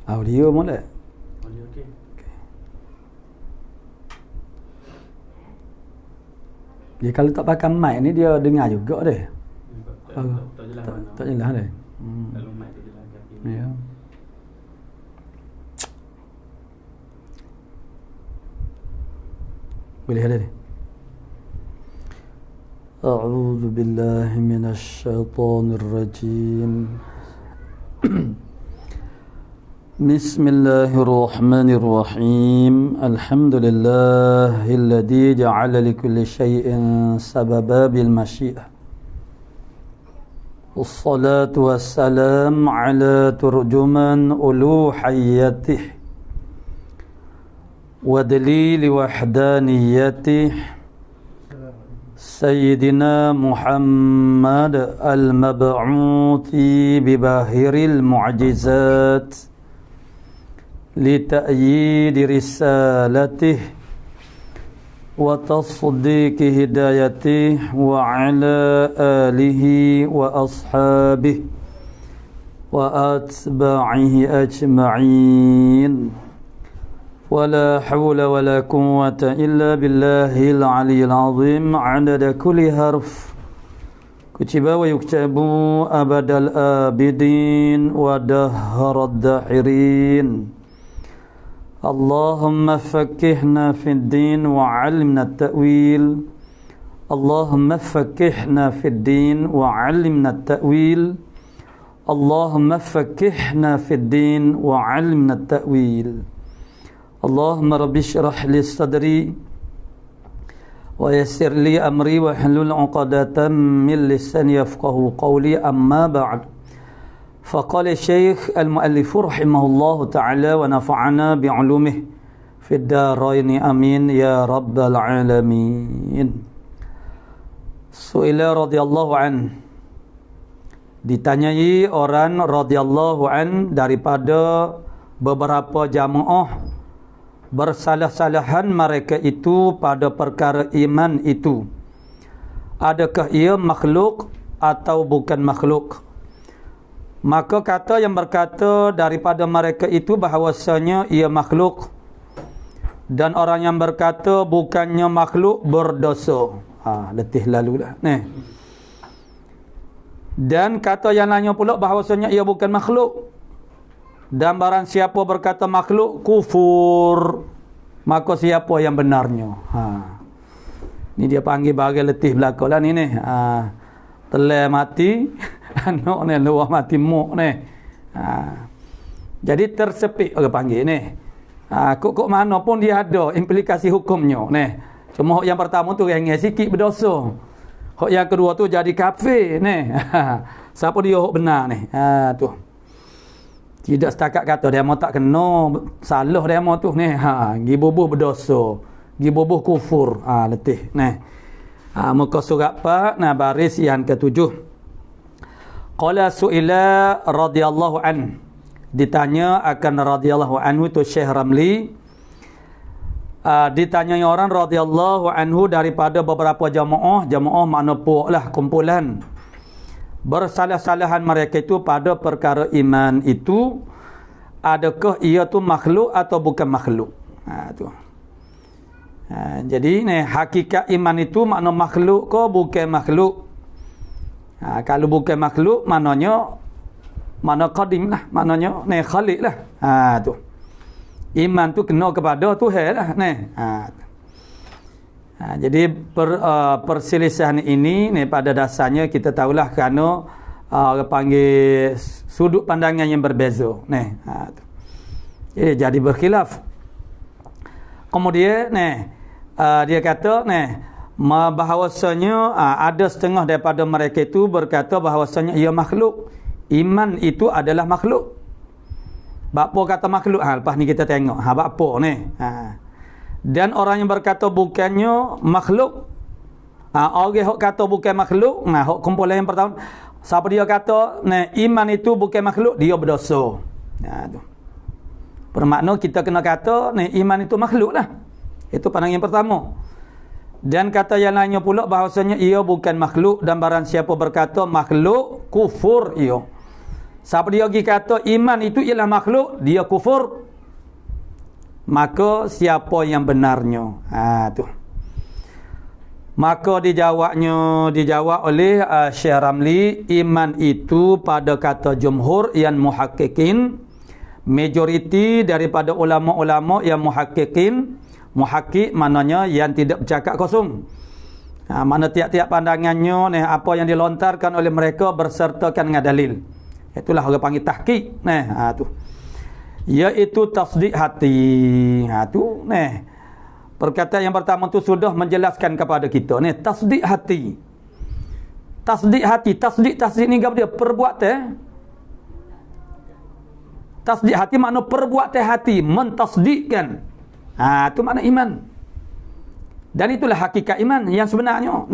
Audio boleh? Audio okey. Dia kalau tak pakai mic ni dia dengar juga deh. Tak jelas mana. Tak jelas deh. Kalau mic tu jelas kaki. Ya. Boleh ada ni. A'udzu billahi minasy syaithanir rajim. Bismillahirrahmanirrahim. Alhamdulillahilladzi ja'ala likulli syai'in sababa bil masyiah. Wassalatu wassalam ala turjuman uluhiyyatih wa dalil wahdaniyatih Sayyidina Muhammad al-mab'uthi bibahiril mu'jizat لتأييد رسالته وتصديق هدايته وعلى آله وأصحابه وأتباعه أجمعين ولا حول ولا قوة إلا بالله العلي العظيم عدد كل حرف كتب ويكتب أبد الآبدين ودهر الداحرين اللهم فقهنا في الدين وعلمنا التأويل اللهم فقهنا في الدين وعلمنا التأويل اللهم فقهنا في الدين وعلمنا التأويل اللهم رب اشرح لي صدري ويسر لي أمري واحلل عقدة من لساني يفقهوا قولي أما بعد فقال الشيخ المؤلف رحمه الله تعالى ونفعنا بعلومه في الدارين آمين يا رب العالمين. Su'ila radhiyallahu an, ditanyai orang radhiyallahu an daripada beberapa jamaah bersalah-salahan mereka itu pada perkara iman itu, adakah ia makhluk atau bukan makhluk? Maka kata yang berkata daripada mereka itu bahawasanya ia makhluk, dan orang yang berkata bukannya makhluk berdosa. Letih lalu dah ni. Dan kata yang lainnya pula bahawasanya ia bukan makhluk, dan barang siapa berkata makhluk kufur, maka siapa yang benarnya? Ni dia panggil bagai letih belaka lah ni. Telai mati anak ni luar mati muk ni. Jadi tersepit orang panggil ni. Kok mana pun dia ada implikasi hukumnya ni. Cuma yang pertama tu yang sikit berdosa. Hak yang kedua tu jadi kafir ni. Siapa dia hak benar ni? Tu. Tidak setakat kata dia mau tak kena, salah dia mau tu ni. Gibubuh berdosa, gibubuh kufur. Letih ni. Muka surat 4, baris yang ke-7. Qala su'ila radhiyallahu an, ditanya akan radhiyallahu anhu tu Syekh Ramli. Ditanyai orang radhiyallahu anhu daripada beberapa jamaah makna puak lah, kumpulan. Bersalah-salahan mereka itu pada perkara iman itu, adakah ia tu makhluk atau bukan makhluk? Tu. Jadi ni hakikat iman itu makna makhluk ke bukan makhluk? Kalau bukan makhluk maknanya mana qadim lah, maknanya ni khaliq lah. Tu. Iman tu kena kepada Tuhan lah ni. Jadi perselisihan ini ni pada dasarnya kita tahulah kerana orang panggil sudut pandangan yang berbeza ni. Jadi berkhilaf. Kemudian ni dia kata bahawasanya ada setengah daripada mereka itu berkata bahawasanya ia makhluk. Iman itu adalah makhluk. Bapa kata makhluk. Lepas ni kita tengok bapa ni. Dan orang yang berkata bukannya makhluk, orang yang kata bukan makhluk, hak kumpulan yang pertama, siapa dia kata iman itu bukan makhluk, dia berdosa. Tu. Bermakna kita kena kata iman itu makhluk lah. Itu pandangan yang pertama. Dan kata yang lainnya pula bahawasanya ia bukan makhluk, dan barang siapa berkata makhluk, kufur ia. Siapa dia pergi kata iman itu ialah makhluk, dia kufur. Maka siapa yang benarnya? Tu. Maka dijawab oleh Syekh Ramli, iman itu pada kata jumhur yang muhakkikin, majoriti daripada ulama-ulama yang muhakkikin. Muhakkik maknanya yang tidak bercakap kosong. Mana tiap-tiap pandangannya apa yang dilontarkan oleh mereka bersertakan dengan dalil. Itulah orang panggil tahqiq. Tu. Iaitu tasdik hati. Tu perkataan yang pertama tu sudah menjelaskan kepada kita tasdik hati. Tasdik hati, tasdik ni apa dia? Perbuatan. Tasdik hati makna perbuatan hati, mentasdikkan. Tu makna iman. Dan itulah hakikat iman yang sebenarnya.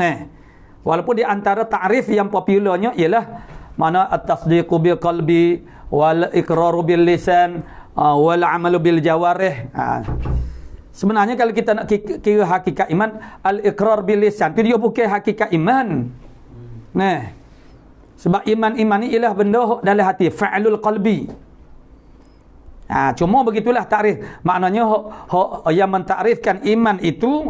Walaupun di antara ta'rif yang popularnya ialah mana at-tasdiqu bil qalbi wal iqraru bil lisan wal amalu bil jawarih. Sebenarnya kalau kita nak kira hakikat iman, al-iqrar bil lisan tu dia bukan hakikat iman. Sebab iman ni ialah benda dalam hati, fa'lul qalbi. Cuma begitulah takrif. Maknanya yang mentakrifkan iman itu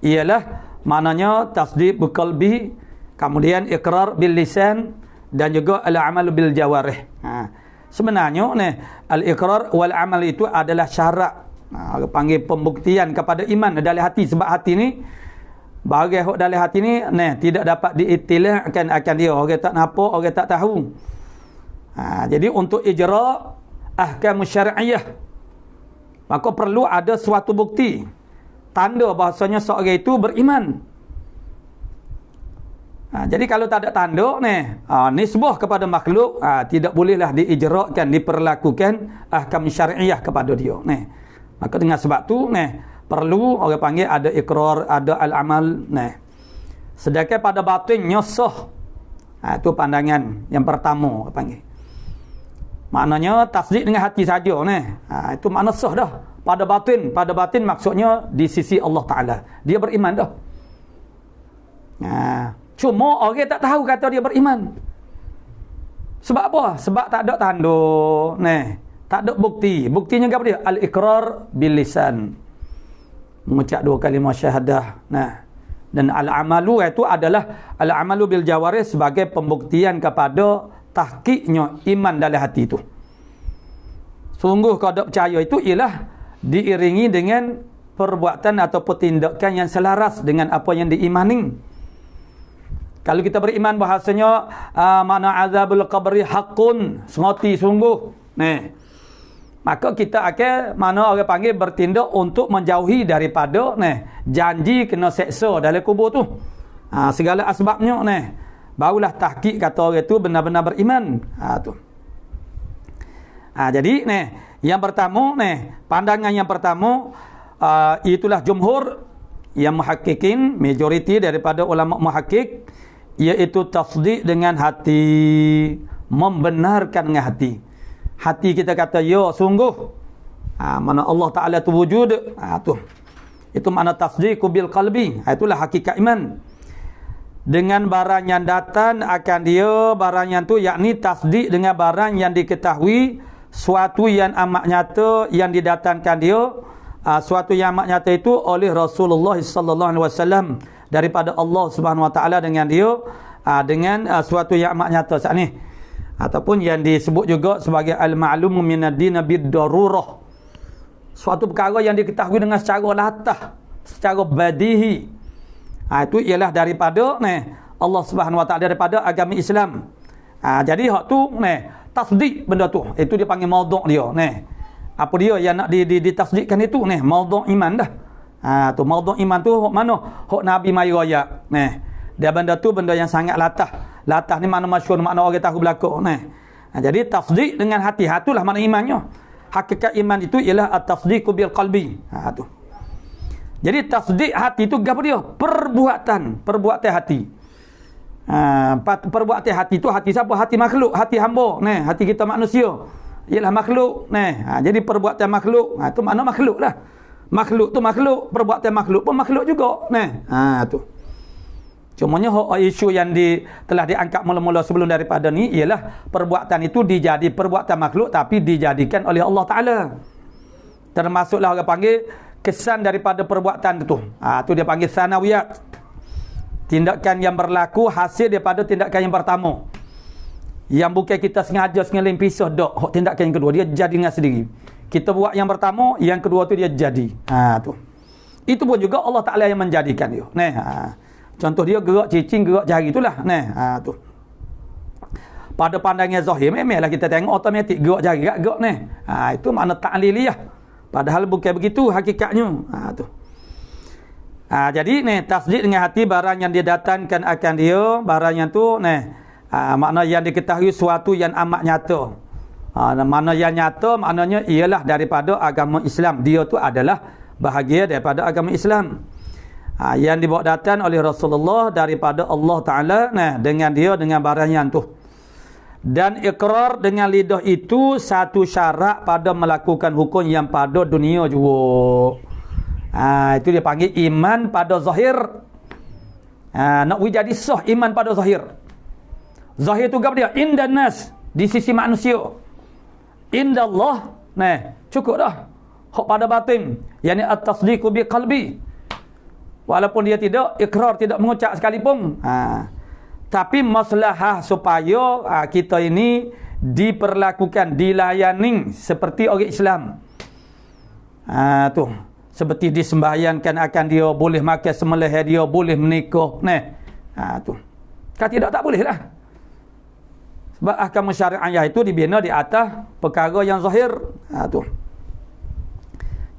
ialah maknanya tasdiq bil qalbi, kemudian iqrar bil lisan dan juga al-amal bil jawarih. Sebenarnya al-iqrar wal amal itu adalah syarat, panggil pembuktian kepada iman dalam hati. Sebab hati ni bahagian hak dalam hati ni tidak dapat diiktilahkan akan dia. Orang tak nampak, orang tak tahu. Jadi untuk ijra' ahkam syar'iyah, maka perlu ada suatu bukti, tanda bahasanya seorang itu beriman. Jadi kalau tak ada tanda nisbah kepada makhluk, tidak bolehlah diijra'kan, diperlakukan ahkam syar'iyah kepada dia. Maka dengan sebab tu perlu orang panggil ada iqrar, ada al-amal. Sedangkan pada batinnya sah. Itu pandangan yang pertama orang panggil. Maknanya tasdik dengan hati saja itu makna sah dah. Pada batin maksudnya di sisi Allah Taala dia beriman dah. Cuma orang tak tahu kata dia beriman. Sebab apa? Sebab tak ada tanda. Tak ada bukti. Buktinya apa dia? Al-iqrar bil lisan. Mengucap 2 kalimah syahadah. Dan al-amalu itu adalah al-amalu bil jawarih sebagai pembuktian kepada tahqiqnya iman dalam hati itu. Sungguh kau tak percaya itu ialah diiringi dengan perbuatan atau tindakan yang selaras dengan apa yang diimani. Kalau kita beriman bahasanya makna azabul qabri haqqun, sengoti sungguh. Maka kita akan mana orang panggil bertindak untuk menjauhi daripada janji kena seksa dalam kubur tu. Segala asbabnya barulah tahqiq kata orang tu benar-benar beriman. Tu. Jadi yang pertama pandangan yang pertama itulah jumhur yang muhakkikin, majoriti daripada ulama muhakkik, iaitu tasdik dengan hati, membenarkan dengan hati. Hati kita kata ya sungguh mana Allah Taala tu wujud. Tu. Itu makna tasdiq bil qalbi. Itulah hakikat iman. Dengan barang yang datang akan dia, barang yang tu yakni tasdik dengan barang yang diketahui, suatu yang amat nyata yang didatangkan dia, suatu yang amat nyata itu oleh Rasulullah sallallahu alaihi wasallam daripada Allah Subhanahu wa taala dengan dia, dengan suatu yang amat nyata saat ni, ataupun yang disebut juga sebagai al-ma'lum minad din bid-darurah, suatu perkara yang diketahui dengan secara latah, secara badihi. Itu ialah daripada Allah Subhanahu wa taala, daripada agama Islam. Jadi hak tu tasdik benda tu, itu dia panggil maudhu' dia. Apa dia yang nak ditasdikkan itu maudhu' iman dah. Tu maudhu' iman tu hak mana? Hak Nabi mai royak. Dia benda tu benda yang sangat latah. Latah ni makna masyhur, makna orang tahu belaka. Jadi tasdik dengan hati, itulah makna imannya. Hakikat iman itu ialah at-tasdiqu bil qalbi. Tu. Jadi tasdik hati itu apa dia? Perbuatan hati. Perbuatan hati itu hati siapa? Hati makhluk, hati hamba. Hati kita manusia ialah makhluk. Jadi perbuatan makhluk, itu makna makhluk lah. Makhluk tu makhluk, perbuatan makhluk pun makhluk juga. Tu. Cumanya isu yang telah diangkat mula-mula sebelum daripada ni ialah perbuatan itu dijadi perbuatan makhluk tapi dijadikan oleh Allah Ta'ala. Termasuklah orang panggil kesan daripada perbuatan itu. Itu dia panggil sanawiyat. Tindakan yang berlaku hasil daripada tindakan yang pertama. Yang bukan kita sengaja sengalim pisah dok. Tindakan yang kedua dia jadi dengan sendiri. Kita buat yang pertama, yang kedua tu dia jadi. Tu. Itu pun juga Allah Ta'ala yang menjadikan dia. Contoh dia gerak cicing, gerak jari itulah. Tu. Pada pandangan zahir memanglah kita tengok automatik gerak jari gerak ni. Itu makna ta'liliyah. Padahal bukan begitu hakikatnya. Tu. Jadi ni tasdid dengan hati barang yang didatangkan akan dia, barang yang tu makna yang diketahui suatu yang amat nyata. Makna yang nyata maknanya ialah daripada agama Islam. Dia tu adalah bahagia daripada agama Islam. Yang dibawa datang oleh Rasulullah daripada Allah Ta'ala dengan dia, dengan barang yang tu. Dan ikrar dengan lidah itu satu syarat pada melakukan hukum yang pada dunia juga. Itu dia panggil iman pada zahir. Nak jadi sah iman pada zahir. Zahir tu apa dia? Inda nas, di sisi manusia. Inda Allah, cukup dah. Hak pada batin, yakni at-tasdiqu bi qalbi. Walaupun dia tidak ikrar, tidak mengucap sekalipun. Tapi maslahah supaya kita ini diperlakukan, dilayani seperti orang Islam. Tu. Seperti disembahyangkan akan dia, boleh makan sembelih dia, boleh menikah. Tu. Kalau tidak, tak boleh lah. Sebab ahkam syariah itu dibina di atas perkara yang zahir. Tu.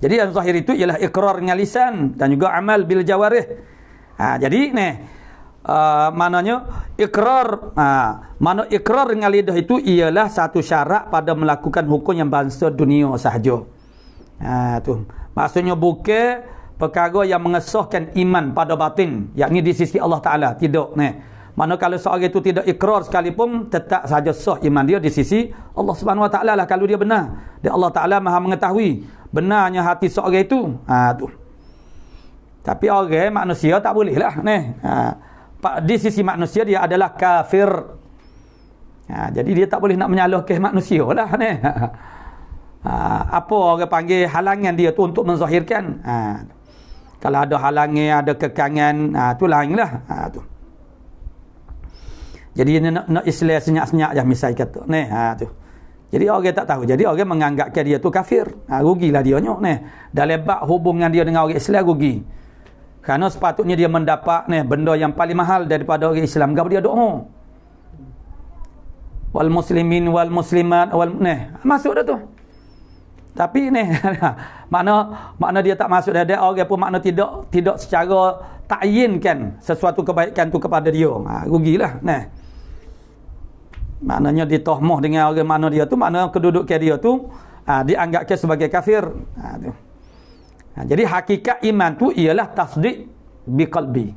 Jadi yang zahir itu ialah ikrar dengan lisan dan juga amal bil jawarih. Jadi maknanya ikrar, makna ikrar dengan lidah itu ialah satu syarat pada melakukan hukum yang bangsa dunia sahaja. Tu. Maksudnya bukan perkara yang mengesahkan iman pada batin, yakni di sisi Allah Ta'ala. Tidak. Mana kalau seorang itu tidak ikrar sekalipun, tetap saja sah iman dia di sisi Allah Subhanahu Wa Ta'ala lah kalau dia benar. Dan Allah Ta'ala Maha mengetahui benarnya hati seorang itu. Tu. Tapi orang manusia tak boleh lah. Di sisi manusia dia adalah kafir. Jadi dia tak boleh nak menyalahkan manusia lah. Apa orang panggil halangan dia tu untuk menzahirkan. Kalau ada halangan, ada kekangan, tu lain lah. Tu. Jadi nak Islam senyap-senyap je misal kata. Tu. Jadi orang tak tahu. Jadi orang menganggapkan dia tu kafir. Rugilah dia nyok. Dalam bab hubungan dia dengan orang Islam rugi. Kerana sepatutnya dia mendapat benda yang paling mahal daripada orang Islam. Gapa dia doa? Wal muslimin wal muslimat wal masuk dah tu. Tapi makna dia tak masuk dah. Orang pun makna tidak secara ta'yinkan sesuatu kebaikan tu kepada dia. Rugilah. Maknanya ditahmah dengan orang mana dia tu, makna kedudukan dia tu dianggapkan sebagai kafir. Tu. Jadi hakikat iman tu ialah tasdiq bi qalbi.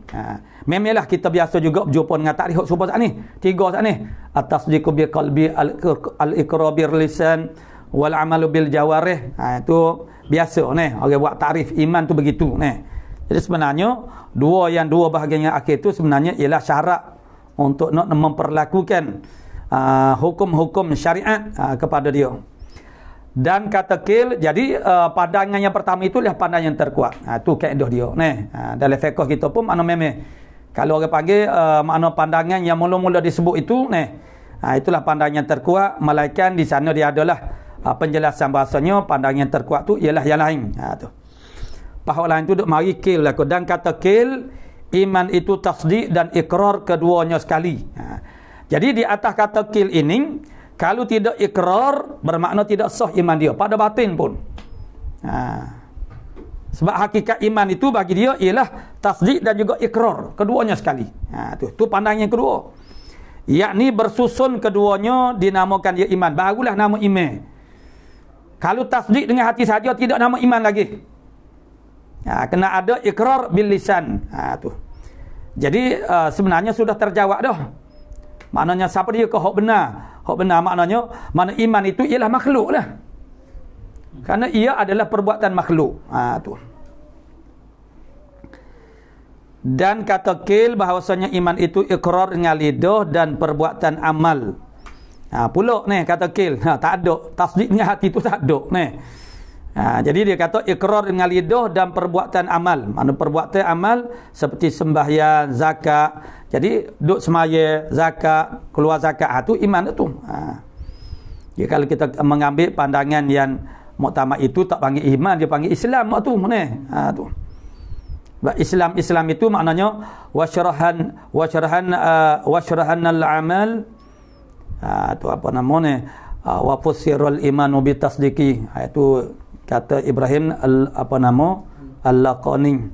Memanglah kita biasa juga berjumpa dengan takrif serupa saat ni. 3 saat ni. At-tasdiqu bi qalbi, al-iqrar bil lisan wal amalu bil jawarih. Itu biasa orang buat takrif iman tu begitu. Jadi sebenarnya dua bahagian yang akhir tu sebenarnya ialah syarat untuk nak memperlakukan hukum-hukum syariat kepada dia. Dan kata kil, jadi pandangan yang pertama itu adalah pandangan yang terkuat. Itu kaedah dia. Dalam fiqh kita pun makna memang kalau orang panggil makna pandangan yang mula-mula disebut itu, itulah pandangan yang terkuat. Melainkan di sana dia adalah penjelasan bahasanya pandangan yang terkuat tu ialah yang lain. Tu. Pahak lain tu duk mari kil lah. Dan kata kil, iman itu tasdik dan ikrar keduanya sekali. Jadi di atas kata kil ini, kalau tidak ikrar, bermakna tidak sah iman dia. Pada batin pun. Sebab hakikat iman itu bagi dia ialah tasdik dan juga ikrar. Keduanya sekali. Tu pandangan yang kedua. Yakni bersusun keduanya dinamakan dia iman. Barulah nama iman. Kalau tasdik dengan hati saja tidak nama iman lagi. Kena ada ikrar bil lisan. Tu. Jadi sebenarnya sudah terjawab dah. Maknanya siapa dia ke hak benar? Hak benar maknanya mana iman itu ialah makhluk lah. Kerana ia adalah perbuatan makhluk. Tu. Dan kata qil bahawasanya iman itu ikrar dengan lidah dan perbuatan amal. Pulak ni kata qil. Tak ada. Tasdik dengan hati tu tak ada. Ni. Jadi dia kata ikrar dengan lidah dan perbuatan amal. Mana perbuatan amal seperti sembahyang, zakat. Jadi duk semaya, zakat, keluar zakat. Tu iman tu. Jadi kalau kita mengambil pandangan yang muktamad itu tak panggil iman, dia panggil Islam tu. Ni. Tu. Islam itu maknanya wasyarahan al-amal. Tu apa namanya? Wa fusirul imanu bi tasdiqi. Itu kata Ibrahim al-Laqani.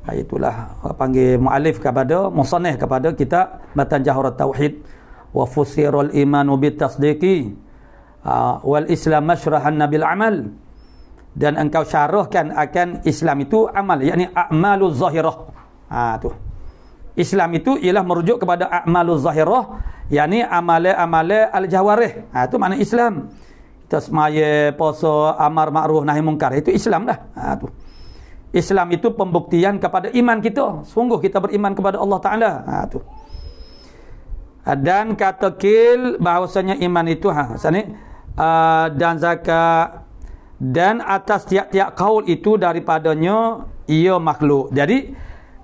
Itulah panggil muallif kepada musannif kepada kitab Matan Jawharat Tauhid. Wa fusirul imanu bi tasdiqi wal islam masyrahan bil amal. Dan engkau syarahkan akan Islam itu amal, yakni a'maluz zahirah. Tu. Islam itu ialah merujuk kepada a'maluz zahirah, yakni amale-amale al-jawarih. Itu makna Islam. Kita semaya, puasa, amar ma'ruf nahi munkar, itu Islam dah. Tu. Islam itu pembuktian kepada iman kita. Sungguh kita beriman kepada Allah Taala. Tu. Dan kata qil bahawasanya iman itu dan zakat dan atas tiap-tiap kaul itu daripadanya ia makhluk. Jadi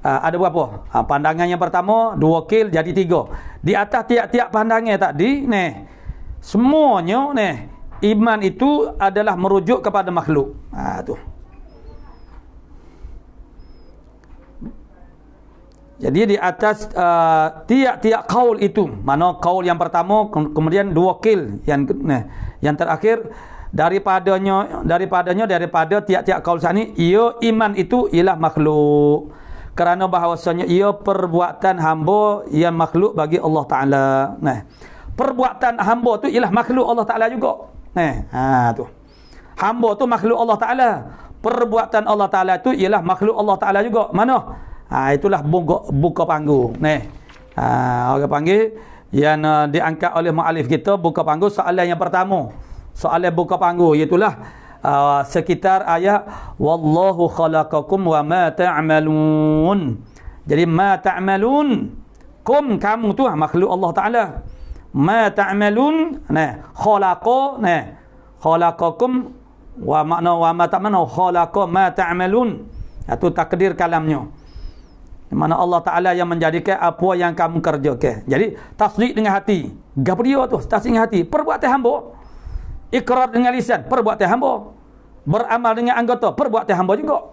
ada berapa? Pandangan yang pertama 2 qil jadi 3. Di atas tiap-tiap pandangan tadi semuanya iman itu adalah merujuk kepada makhluk. Tu. Jadi di atas tiap-tiap kaul itu, mana kaul yang pertama kemudian 2 qil yang terakhir daripada tiap-tiap kaul sani ia iman itu ialah makhluk kerana bahawasanya ia perbuatan hamba yang makhluk bagi Allah Taala. Perbuatan hamba tu ialah makhluk Allah Taala juga. Tu. Hamba tu makhluk Allah Taala. Perbuatan Allah Taala tu ialah makhluk Allah Taala juga. Mana? Itulah buka panggung. Orang panggil yang diangkat oleh muallif kita buka panggung soalan yang pertama. Soalan buka panggung iaitulah sekitar ayat wallahu khalaqakum wa ma ta'malun. Jadi ma ta'malun, kamu tu makhluk Allah Taala. Ma ta'malun, khalaqakum wa makna wa ma ta'malun khalaqa ma ta'malun. Itu takdir kalamnya. Mana Allah Ta'ala yang menjadikan apa yang kamu kerjakan. Jadi tasdik dengan hati. Gapo dia tu? Tasdik dengan hati. Perbuatan hamba. Ikrar dengan lisan. Perbuatan hamba. Beramal dengan anggota. Perbuatan hamba juga.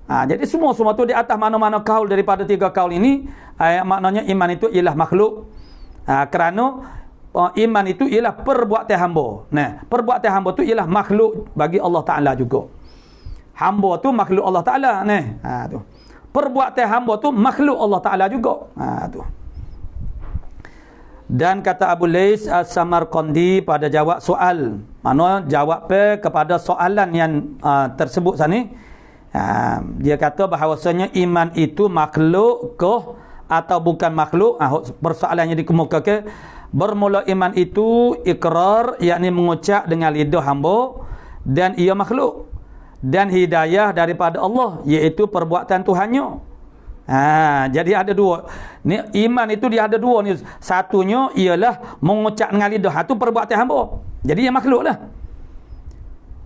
Jadi semua tu di atas mana-mana kaul daripada 3 kaul ini. Maknanya iman itu ialah makhluk. Kerana iman itu ialah perbuatan hamba. Perbuatan hamba tu ialah makhluk bagi Allah Ta'ala juga. Hamba tu makhluk Allah Ta'ala. Tu. Perbuatan hamba tu makhluk Allah Ta'ala juga. Tu. Dan kata Abu Lais As-Samarqandi pada jawab soal. Mana jawab kepada soalan yang tersebut sini. Dia kata bahawasanya iman itu makhluk ke atau bukan makhluk. Persoalannya dikemukakan. Bermula iman itu ikrar, yakni mengucap dengan lidah hamba. Dan ia makhluk. Dan hidayah daripada Allah, iaitu perbuatan Tuhannya. Jadi ada 2. Ni iman itu dia ada 2 ni. Satunya ialah mengucap dengan lidah. Itu perbuatan hamba. Jadi yang makhluk lah.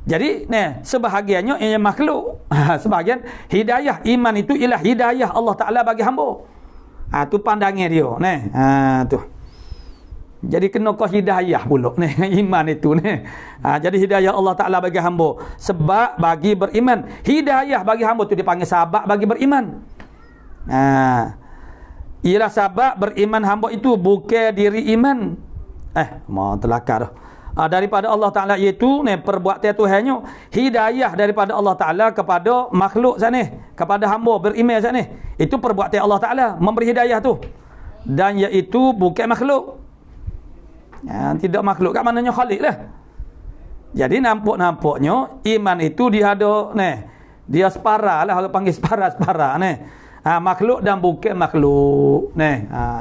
Jadi sebahagiannya yang makhluk. Sebahagian hidayah iman itu ialah hidayah Allah Taala bagi hamba. Tu pandangan dia. Tu. Jadi kena kau hidayah pula iman itu jadi hidayah Allah Taala bagi hamba sebab bagi beriman. Hidayah bagi hamba tu dipanggil sebab bagi beriman. Ialah sebab beriman hamba itu bukan diri iman. Mau telakar daripada Allah Taala, iaitu perbuatan Tuhannya. Hidayah daripada Allah Taala kepada makhluk sana, kepada hamba beriman sana. Itu perbuatan Allah Taala memberi hidayah tu. Dan iaitu bukan makhluk. Tidak makhluk kat mananya khalik lah. Jadi nampaknya iman itu dia ada dia separa lah, orang panggil separa makhluk dan bukan makhluk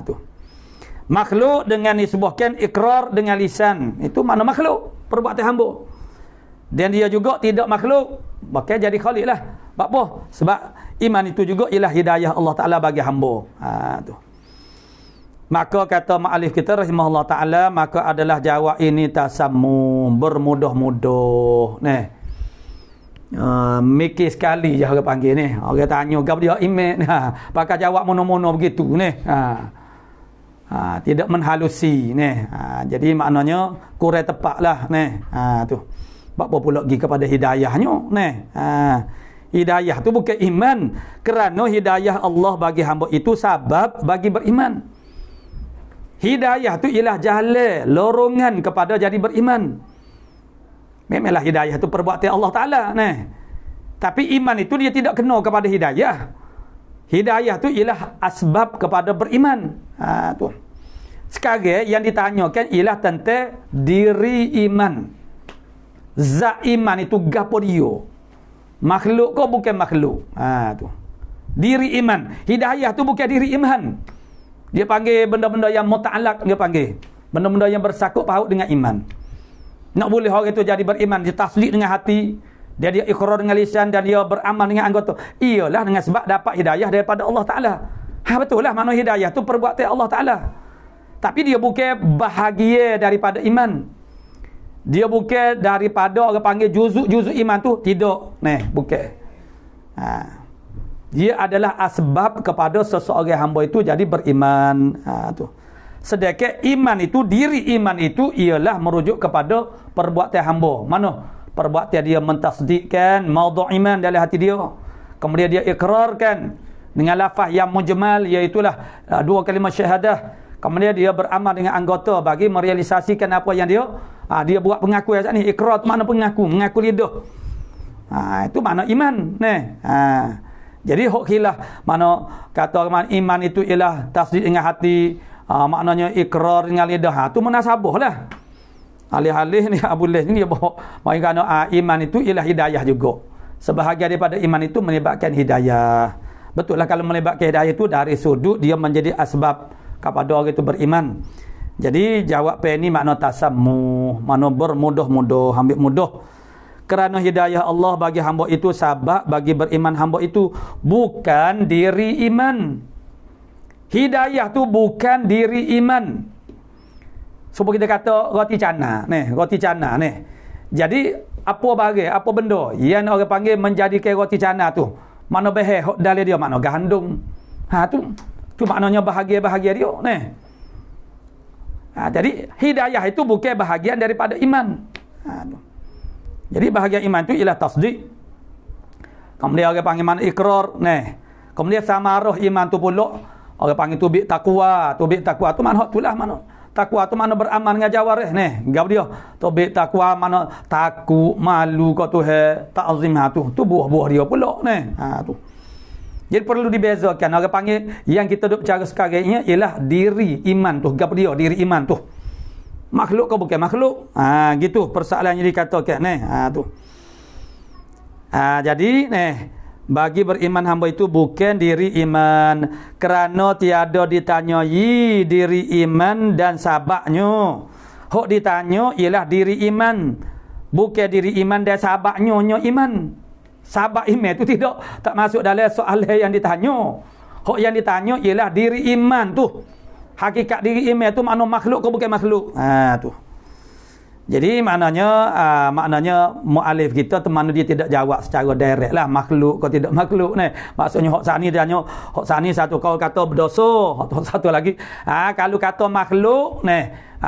tu. Makhluk dengan disebutkan ikrar dengan lisan, itu makna makhluk perbuatan hamba. Dan dia juga tidak makhluk, maka jadi khalik lah. Apa? Sebab iman itu juga ialah hidayah Allah Ta'ala bagi hamba. Tu. Maka kata ma'alif kita rahimahullah ta'ala, maka adalah jawab ini tasammum, bermudah-mudah. Mikir sekali je orang panggil ni. Orang tanya kau dia iman. Pakai jawab mono-mono begitu ni. Tidak menhalusi ni. Jadi maknanya kurang tepat lah ni. Tu. Apa pula pergi kepada hidayahnya ni. Hidayah tu bukan iman, kerana hidayah Allah bagi hamba itu sebab bagi beriman. Hidayah tu ialah jalan, lorongan kepada jadi beriman. Memanglah hidayah tu perbuatan Allah Ta'ala. Tapi iman itu dia tidak kena kepada hidayah. Hidayah tu ialah asbab kepada beriman. Tu. Sekarang yang ditanyakan ialah tentang diri iman. Zat iman itu gapo dia? Makhluk kau bukan makhluk. Tu. Diri iman. Hidayah tu bukan diri iman. Dia panggil benda-benda yang muta'alaq, dia panggil. Benda-benda yang bersangkut paut dengan iman. Nak boleh orang itu jadi beriman, dia tasdik dengan hati, dia iqrar dengan lisan dan dia beramal dengan anggota. Iyalah dengan sebab dapat hidayah daripada Allah Ta'ala. Betul lah makna hidayah tu perbuatan Allah Ta'ala. Tapi dia bukan bahagia daripada iman. Dia bukan daripada orang panggil juzuk-juzuk iman tu. Tidak. Bukan. Dia adalah asbab kepada seseorang hamba itu jadi beriman. Tu. Sedangkan iman itu, diri iman itu ialah merujuk kepada perbuatan hamba. Mana? Perbuatan dia mentasdikkan maudhu' iman dalam hati dia. Kemudian dia ikrarkan dengan lafaz yang mujmal, iaitulah dua kalimah syahadah. Kemudian dia beramal dengan anggota bagi merealisasikan apa yang dia buat pengakuan saat ni. Ikrar tu makna mengaku lidah. Itu makna iman. Jadi hok khilaf mana kata orang iman itu ialah tasdik dengan hati, maknanya ikrar dengan lidah. Tu munasabah lah. Alih-alih ni Abu Les ni dia bawa kerana iman itu ialah hidayah juga. Sebahagian daripada iman itu melibatkan hidayah. Betul lah kalau melibatkan hidayah itu dari sudut dia menjadi asbab kepada orang itu beriman. Jadi jawab ni makna tasammuh, makna bermudah-mudah, ambil mudah. Kerana hidayah Allah bagi hamba itu sebab bagi beriman hamba itu, bukan diri iman. Hidayah tu bukan diri iman. Supaya kita kata roti cana, roti cana ni. Jadi apa bagi, apa benda yang orang panggil menjadikan roti cana tu? Mana beheh dalil dia, makna gandum. Tu maknanya bahagia-bahagia dia ni. Jadi hidayah itu bukan bahagian daripada iman. Jadi bahagian iman itu ialah tasdik. Kemudian orang panggil mana ikrar. Kemudian samarah iman tu pula orang panggil tubik takwa. Tubik takwa tu mana itulah mana. Takwa tu mana beramal dengan jawarih gap dia. Tubik takwa mana takut, malu kau Tuhan, ta'zim tu buah-buah dia pula tu. Jadi perlu dibezakan. Orang panggil yang kita duk cara sekarang ini ialah diri iman tu. Gap dia diri iman tu. Makhluk kau bukan makhluk. Gitu persoalan yang dikatakan tu. Jadi bagi beriman hamba itu bukan diri iman, kerana tiada ditanyai diri iman dan sabaknya. Hok ditanya ialah diri iman, bukan diri iman dan sabaknya iman. Sabak iman itu tak masuk dalam soalan yang ditanya. Hok yang ditanya ialah diri iman tu. Hakikat diri iman tu makna makhluk ke bukan makhluk. Tu. Jadi maknanya mu'alif kita temana dia tidak jawab secara direct lah makhluk ke tidak makhluk ni. Maksudnya hok sani dia tanya, hok sani satu kau kata berdosa, hok satu lagi kalau kata makhluk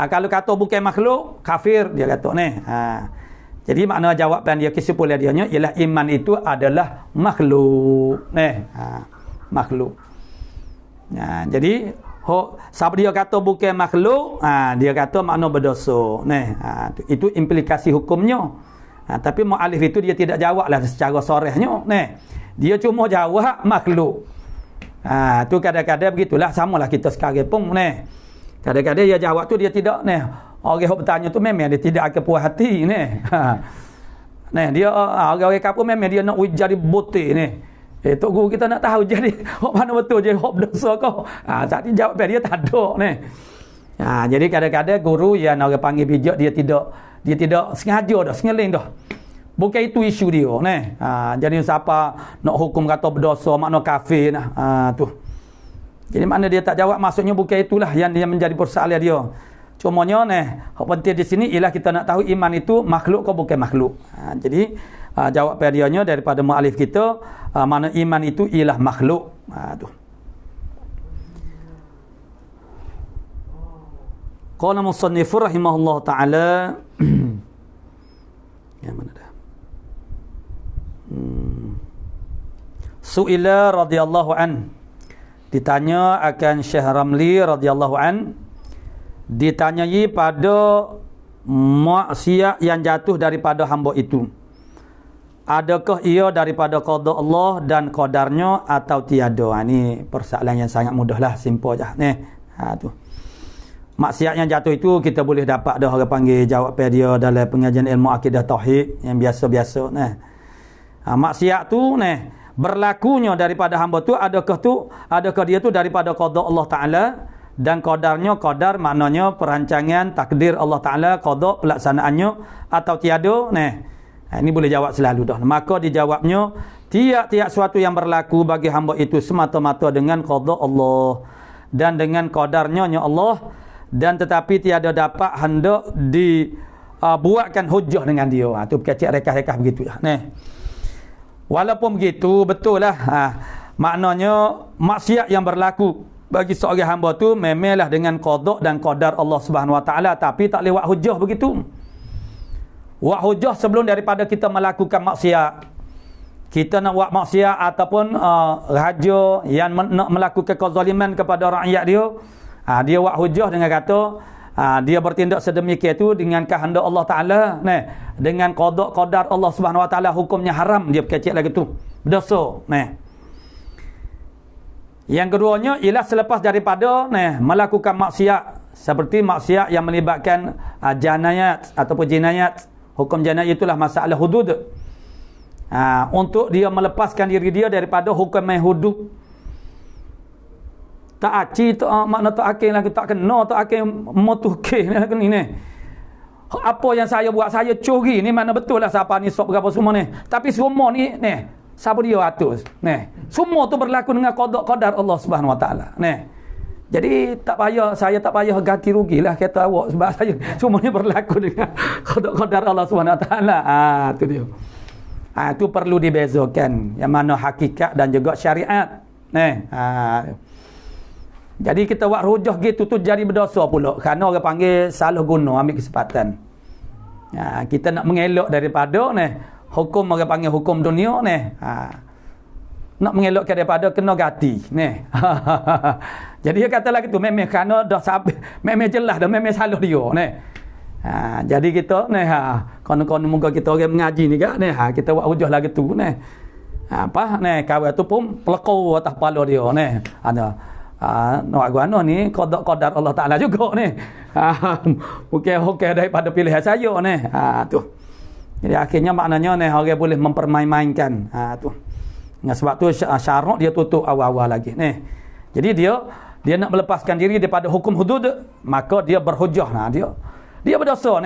kalau kata bukan makhluk kafir dia kata ni. Jadi makna jawapan dia kesimpulan dia ialah iman itu adalah makhluk makhluk. Jadi siapa dia kata bukan makhluk, dia kata makna berdosa. Itu implikasi hukumnya. Tapi mu'alif itu dia tidak jawablah secara sorehnya. Dia cuma jawab makhluk. Tu kadang-kadang begitulah, samalah kita sekarang pun. Kadang-kadang dia jawab tu dia tidak orang yang bertanya tu memang dia tidak akan puas hati dia orang-orang kapur memang dia nak jadi bote Tok Guru kita nak tahu jadi hok mana betul je hok berdosa kau. Tadi jawapan dia tak ada jadi kadang-kadang guru yang orang panggil bijak dia tidak sengaja dah, sengeling dah. Bukan itu isu dia, jadi siapa nak hukum kata berdosa makna kafir nah. Tu. Jadi mana dia tak jawab, maksudnya bukan itulah yang menjadi persoalan dia. Cumanya hak penting di sini ialah kita nak tahu iman itu makhluk ke bukan makhluk. Jadi jawab padianya daripada mualif kita, mana iman itu ialah makhluk. Tu. Qala musannif rahimahullah taala yang mana dah? Su'ila radhiyallahu an, ditanya akan Syekh Ramli radhiyallahu an, ditanyai pada maksiat yang jatuh daripada hamba itu, adakah ia daripada qada Allah dan qadarnya atau tiada. Ini persoalan yang sangat mudahlah, simple je ni. Tu. Maksiat yang jatuh itu kita boleh dapat dah orang panggil jawab dia dalam pengajian ilmu akidah tauhid yang biasa-biasa maksiat tu berlakunya daripada hamba tu, adakah dia tu daripada qada Allah Taala dan qadarnya, qadar maknanya perancangan takdir Allah Taala, qada pelaksanaannya atau tiada. Ini boleh jawab selalu dah. Maka dijawabnya tiap-tiap suatu yang berlaku bagi hamba itu semata-mata dengan qada Allah dan dengan qadarnya Allah, dan tetapi tiada dapat hendak dibuatkan hujah dengan dia. Tu kecik rekah-rekah begitu lah. Walaupun begitu, betul lah. Maknanya maksiat yang berlaku bagi seorang hamba tu memanglah dengan qada dan qadar Allah Subhanahu Wa Taala, tapi tak lewat hujah begitu. Buat hujah sebelum daripada kita melakukan maksiat. Kita nak buat maksiat ataupun raja yang nak melakukan kezaliman kepada rakyat dia, dia buat hujah dengan kata dia bertindak sedemikian itu dengan kehendak Allah Taala, dengan qada qadar Allah Subhanahu Wa Taala, hukumnya haram, dia kecil lagi tu, berdosa. Yang keduanya ialah selepas daripada melakukan maksiat, seperti maksiat yang melibatkan jinayat ataupun jinayat. Hukum jinayat itulah masalah hudud. Untuk dia melepaskan diri dia daripada hukum hudud. Tak aci tu makna tak akil lagi, tak kena, tak akil motuke ni ni. Apa yang saya buat, saya curi ni, mana betul lah siapa ni sok berapa semua ni. Tapi semua ni siapa dia atus. Semua tu berlaku dengan qada qadar Allah Subhanahu Wa Taala. Jadi saya tak payah ganti rugilah kata awak, sebab saya semua ni berlaku dengan qada qadar Allah Subhanahu Wa Taala. Tu dia. Itu perlu dibezakan yang mana hakikat dan juga syariat. Jadi kita buat hujah gitu tu jadi berdosa pula, kerana orang panggil salah guna, ambil kesempatan. Kita nak mengelak daripada hukum, orang panggil hukum dunia nak mengelakkan daripada kena gati Jadi dia kata lagi tu memang kerana dah memang jelas dah, memang salah dia jadi kita konon-konon muka kita orang mengaji ni kan kita buat hujah lagi tu kawan tu pun pelekau atas kepala dia ada nak guna ni qadar Allah Taala juga ni. Bukan daripada pilihan saya tu. Jadi akhirnya maknanya orang boleh mempermain-mainkan tu. Sebab tu syarak dia tutup awal-awal lagi Jadi dia nak melepaskan diri daripada hukum hudud, maka dia berhujah. Dia berdosa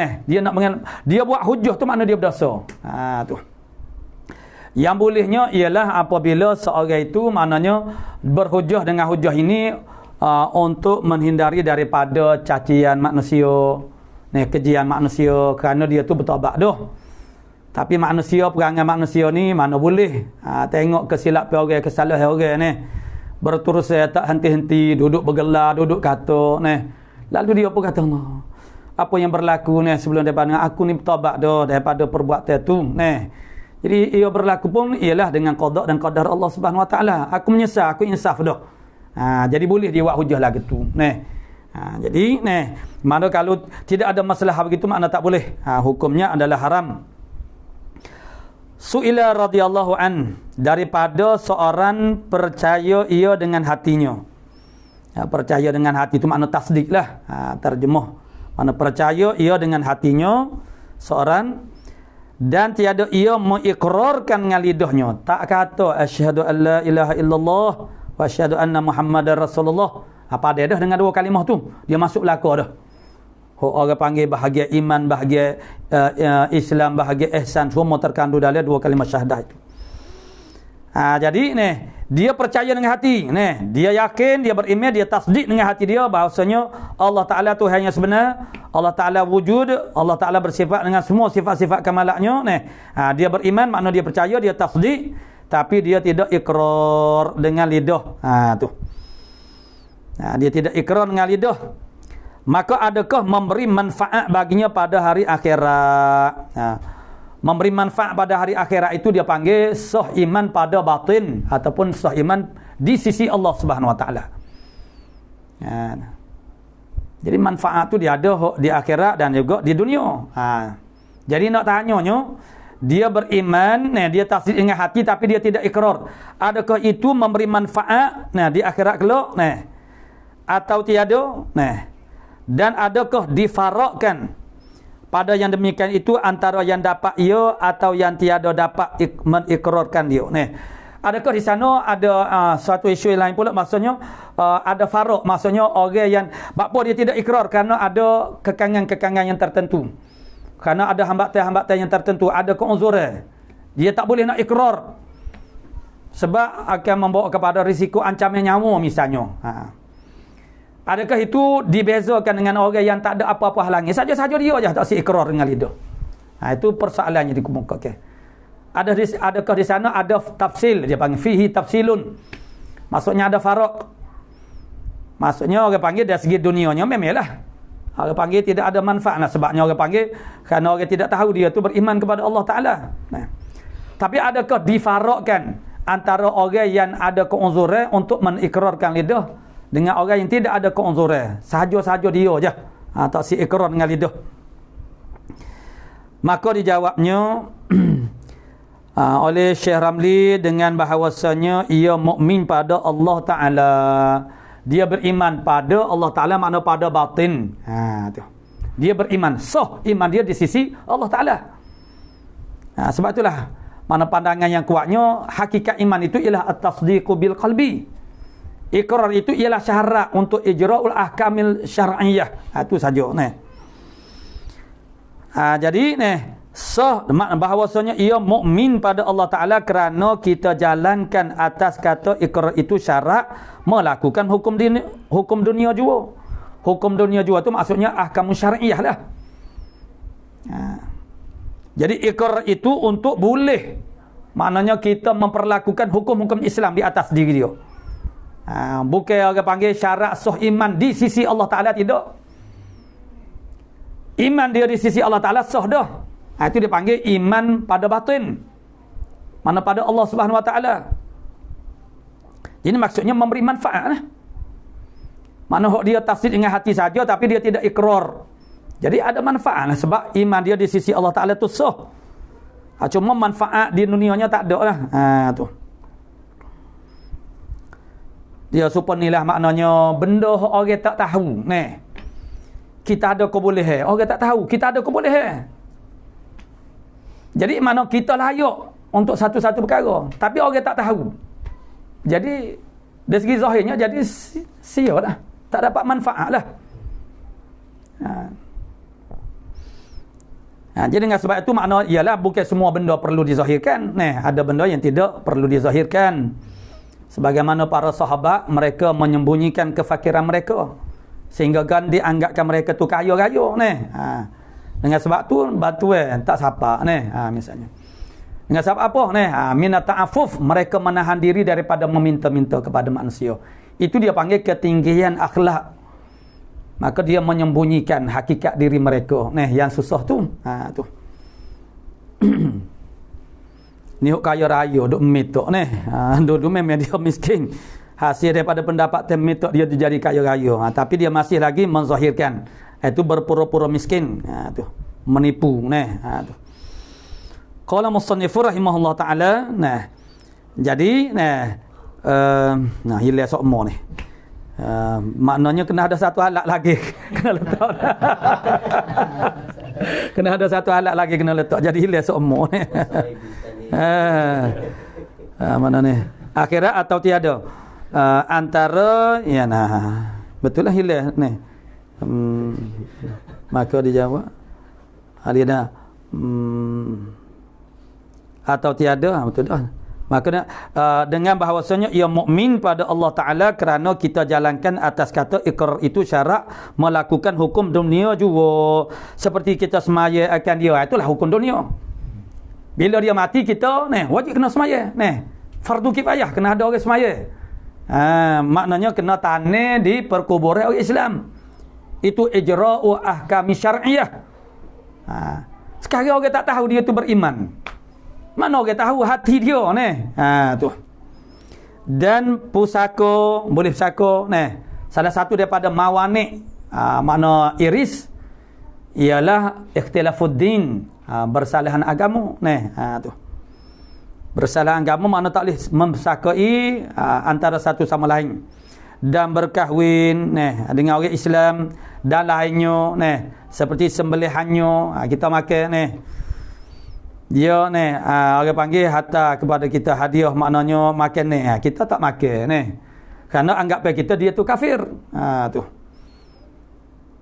dia buat hujah tu makna dia berdosa. Tu. Yang bolehnya ialah apabila seorang itu maknanya berhujah dengan hujah ini untuk menghindari daripada cacian manusia, kejian manusia, kerana dia tu bertaubat dah. Tapi manusia, perangai manusia ni mana boleh tengok kesilapan orang, kesalahan orang berterus tak henti-henti, duduk bergelar, duduk kata lalu dia pun kata apa yang berlaku sebelum daripada aku ni bertaubat dah daripada perbuatan tu Jadi ia berlaku pun ialah dengan qada dan qadar Allah Subhanahu Wa Taala. Aku menyesal, aku insaf dah. Jadi boleh dia buat hujah lagi tu. Jadi mana kalau tidak ada masalah begitu makna tak boleh. Hukumnya adalah haram. Su'ila radhiyallahu an, daripada seorang percaya ia dengan hatinya. Percaya dengan hati itu makna tasdik lah. Terjemah. Mana percaya ia dengan hatinya seorang, dan tiada ia mengikrarkan dengan lidahnya, tak kata asyhadu an la ilaha illallah wa asyhadu anna muhammadar rasulullah. Apa dia dah dengan dua kalimah tu dia masuk belaka dah. Orang panggil bahagia iman, bahagia Islam, bahagia ihsan, semua terkandung dalam dua kalimah syahadah itu. Jadi dia percaya dengan hati, dia yakin, dia beriman, dia tasdik dengan hati dia bahawasanya Allah Taala Tuhan yang sebenar, Allah Taala wujud, Allah Taala bersifat dengan semua sifat-sifat kamalaknya. Dia beriman, makna dia percaya, dia tasdik, tapi dia tidak ikrar dengan lidah. Dia tidak ikrar dengan lidah. Maka adakah memberi manfaat baginya pada hari akhirat? Memberi manfaat pada hari akhirat itu dia panggil sah iman pada batin ataupun sah iman di sisi Allah Subhanahu Wa Taala. Jadi manfaat tu dia ada di akhirat dan juga di dunia. Jadi nak tanyanya, dia beriman, dia tasdik dengan hati tapi dia tidak ikrar. Adakah itu memberi manfaat di akhirat kelak? Atau tiada? Dan adakah difarakkan pada yang demikian itu antara yang dapat ia atau yang tiada dapat mengikrarkan dia? Adakah di sana ada suatu isu lain pula, maksudnya ada farak, maksudnya orang yang bakpo dia tidak ikrar kerana ada kekangan-kekangan yang tertentu, kerana ada hambatan-hambatan yang tertentu, ada keuzuran, dia tak boleh nak ikrar sebab akan membawa kepada risiko ancaman nyawa misalnya. Adakah itu dibezakan dengan orang yang tak ada apa-apa halangi, saja-saja dia aja tak si ikrar dengan lidah? Itu persoalannya dikemukakan. Adakah di sana ada tafsil, dia panggil fihi tafsilun, maksudnya ada farak, maksudnya orang panggil dari segi dunianya memanglah orang panggil tidak ada manfaat, sebabnya orang panggil kerana orang tidak tahu dia tu beriman kepada Allah Ta'ala. Tapi adakah difarakkan antara orang yang ada keuzuran untuk mengikrarkan lidah dengan orang yang tidak ada keuzuran, sahaja-sahaja dia aja tak si ikrar dengan lidah? Maka dijawabnya oleh Syekh Ramli dengan bahawasanya ia mukmin pada Allah Taala, dia beriman pada Allah Taala, makna pada batin. Dia beriman, sah iman dia di sisi Allah Taala. Sebab itulah mana pandangan yang kuatnya, hakikat iman itu ialah at-tasdiqu bil qalbi. Ikrar itu ialah syarat untuk ijra'ul ahkamil syar'iyyah. Itu saja. Jadi sah bahawasanya ia mukmin pada Allah Taala kerana kita jalankan atas kata ikrar itu syarat melakukan hukum dunia juga. Hukum dunia juga tu maksudnya ahkam syar'iyyah lah. Jadi ikrar itu untuk boleh, maknanya kita memperlakukan hukum-hukum Islam di atas diri dia. Bukan orang panggil syarat sah iman di sisi Allah Ta'ala, tidak. Iman dia di sisi Allah Ta'ala sah dah. Itu dia panggil iman pada batin, mana pada Allah Subhanahu Wa Ta'ala. Ini maksudnya memberi manfaat. Mana dia tasdik dengan hati saja tapi dia tidak ikrar, jadi ada manfaat sebab iman dia di sisi Allah Ta'ala tu sah. Cuma manfaat di dunianya tak ada lah. Tu dia supaya ni lah maknanya benda orang tak tahu. Kita ada kebolehan, orang tak tahu kita ada kebolehan. Jadi mana kita layak untuk satu-satu perkara tapi orang tak tahu. Jadi dari segi zahirnya jadi sia lah, tak dapat manfaat lah. Jadi dengan sebab itu makna ialah bukan semua benda perlu dizahirkan. Ada benda yang tidak perlu dizahirkan. Sebagaimana para sahabat, mereka menyembunyikan kefakiran mereka sehingga kan dianggapkan mereka tu kaya-kaya. Dengan sebab tu bantuan tak siapa misalnya. Dengan sebab apa? Minat ta'afuf, mereka menahan diri daripada meminta-minta kepada manusia. Itu dia panggil ketinggian akhlak. Maka dia menyembunyikan hakikat diri mereka. Yang susah tu. Tu. Ni kaya raya duk mitok dulu memang dia miskin. Hasil daripada pendapatan mitok dia jadi kaya raya. Tapi dia masih lagi menzahirkan. Itu berpura-pura miskin. Tu. Menipu. Tu. Qala musannifu rahimahullah taala. Jadi hilang sokmo ni. Maknanya kena ada satu alat lagi kena letak. Kena ada satu alat lagi kena letak. Jadi hilang sokmo ni. Mana ni? Akhirat atau tiada? Antara betul lah hilang ni. Maka dia jawab, dia dah atau tiada, betul dah. Maka dengan bahawasanya ia mukmin pada Allah Taala kerana kita jalankan atas kata ikrar itu syarat melakukan hukum dunia juga. Seperti kita semaya akan dia, itulah hukum dunia. Bila dia mati kita wajib kena semaya. Fardu kifayah kena ada orang semaya. Maknanya kena tanah di perkuburan orang Islam. Itu ijra'u ahkam syar'iyyah. Sekarang orang tak tahu dia tu beriman. Mana orang tahu hati dia tu. Dan pusaka, boleh pusaka salah satu daripada mawanik makna iris ialah ikhtilafuddin, bersalahan agama tu. Bersalahan agama makna tak boleh mempusakai antara satu sama lain. Dan berkahwin dengan orang Islam dan lainnya seperti sembelihannya kita makan dia orang panggil hatta kepada kita hadiah, maknanya makan kita tak makan kerana anggap kita dia tu kafir tu.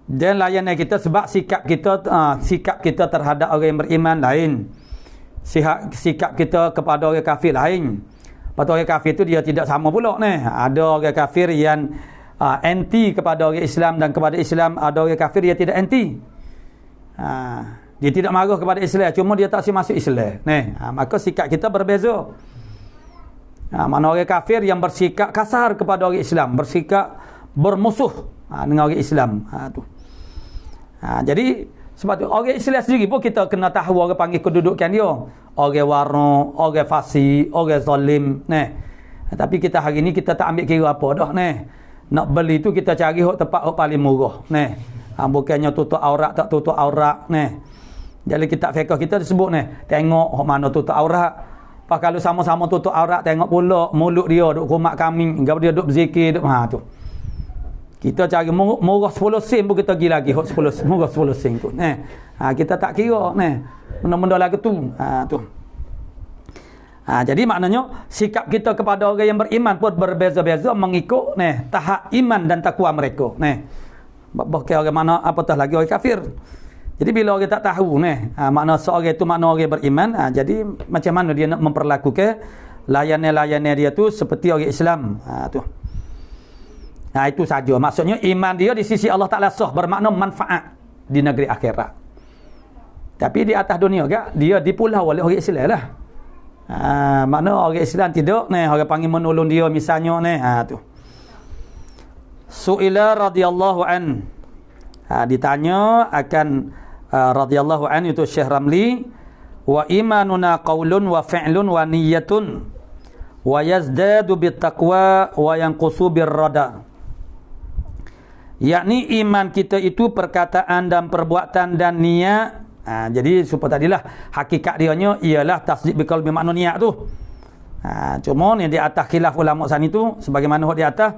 Dan layanan kita sebab sikap kita terhadap orang yang beriman lain, sikap kita kepada orang kafir lain. Patut orang kafir tu dia tidak sama pula ada orang kafir yang anti kepada orang Islam, dan kepada Islam ada orang kafir dia tidak anti. Dia tidak marah kepada Islam, cuma dia tak masuk Islam. Maka sikap kita berbeza. Mana orang kafir yang bersikap kasar kepada orang Islam, bersikap bermusuh dengan orang Islam. Jadi sebab tu orang Islam sendiri pun kita kena tahu orang panggil kedudukan dia. Orang warna, orang fasik, orang zalim. Tapi kita hari ni kita tak ambil kira apa dah. Nak beli tu kita cari tempat paling murah. Bukannya tutup aurat tak tutup aurat. Jadi kitab fiqh kita disebut tengok mana tutup aurat. Kalau sama-sama tutup aurat, tengok pula mulut dia duk kumat kambing, enggak dia duk berzikir duk tu. Kita cari murah 10 sen pun kita pergi lagi hok 10 murah 10 sen tu. Kita tak kira benda-benda lagu tu. Jadi maknanya sikap kita kepada orang yang beriman pun berbeza-beza mengikut tahap iman dan takwa mereka. Bahkan orang mana apatah lagi orang kafir. Jadi bila orang tak tahu makna seorang itu makna orang beriman, jadi macam mana dia nak memperlakukan layanan-layanan dia tu seperti orang Islam tu. Itu saja. Maksudnya iman dia di sisi Allah Taala sah, bermakna manfaat di negeri akhirat. Tapi di atas dunia dia dipulau oleh orang Islam lah. Makna orang Islam tidak orang panggil menolong dia misalnya tu. Su'ila radhiyallahu an, ditanya akan radhiyallahu an itu Syekh Ramli, wa imanuna qaulun wa fi'lun wa niyyatun wa yazdadu bittaqwa wa yanqusu birrada. Yakni iman kita itu perkataan dan perbuatan dan niat. Jadi supaya tadilah hakikat dianya ialah tasdik biqalbi makna niat tu. Cuma ni di atas khilaf ulama sana itu sebagaimana di atas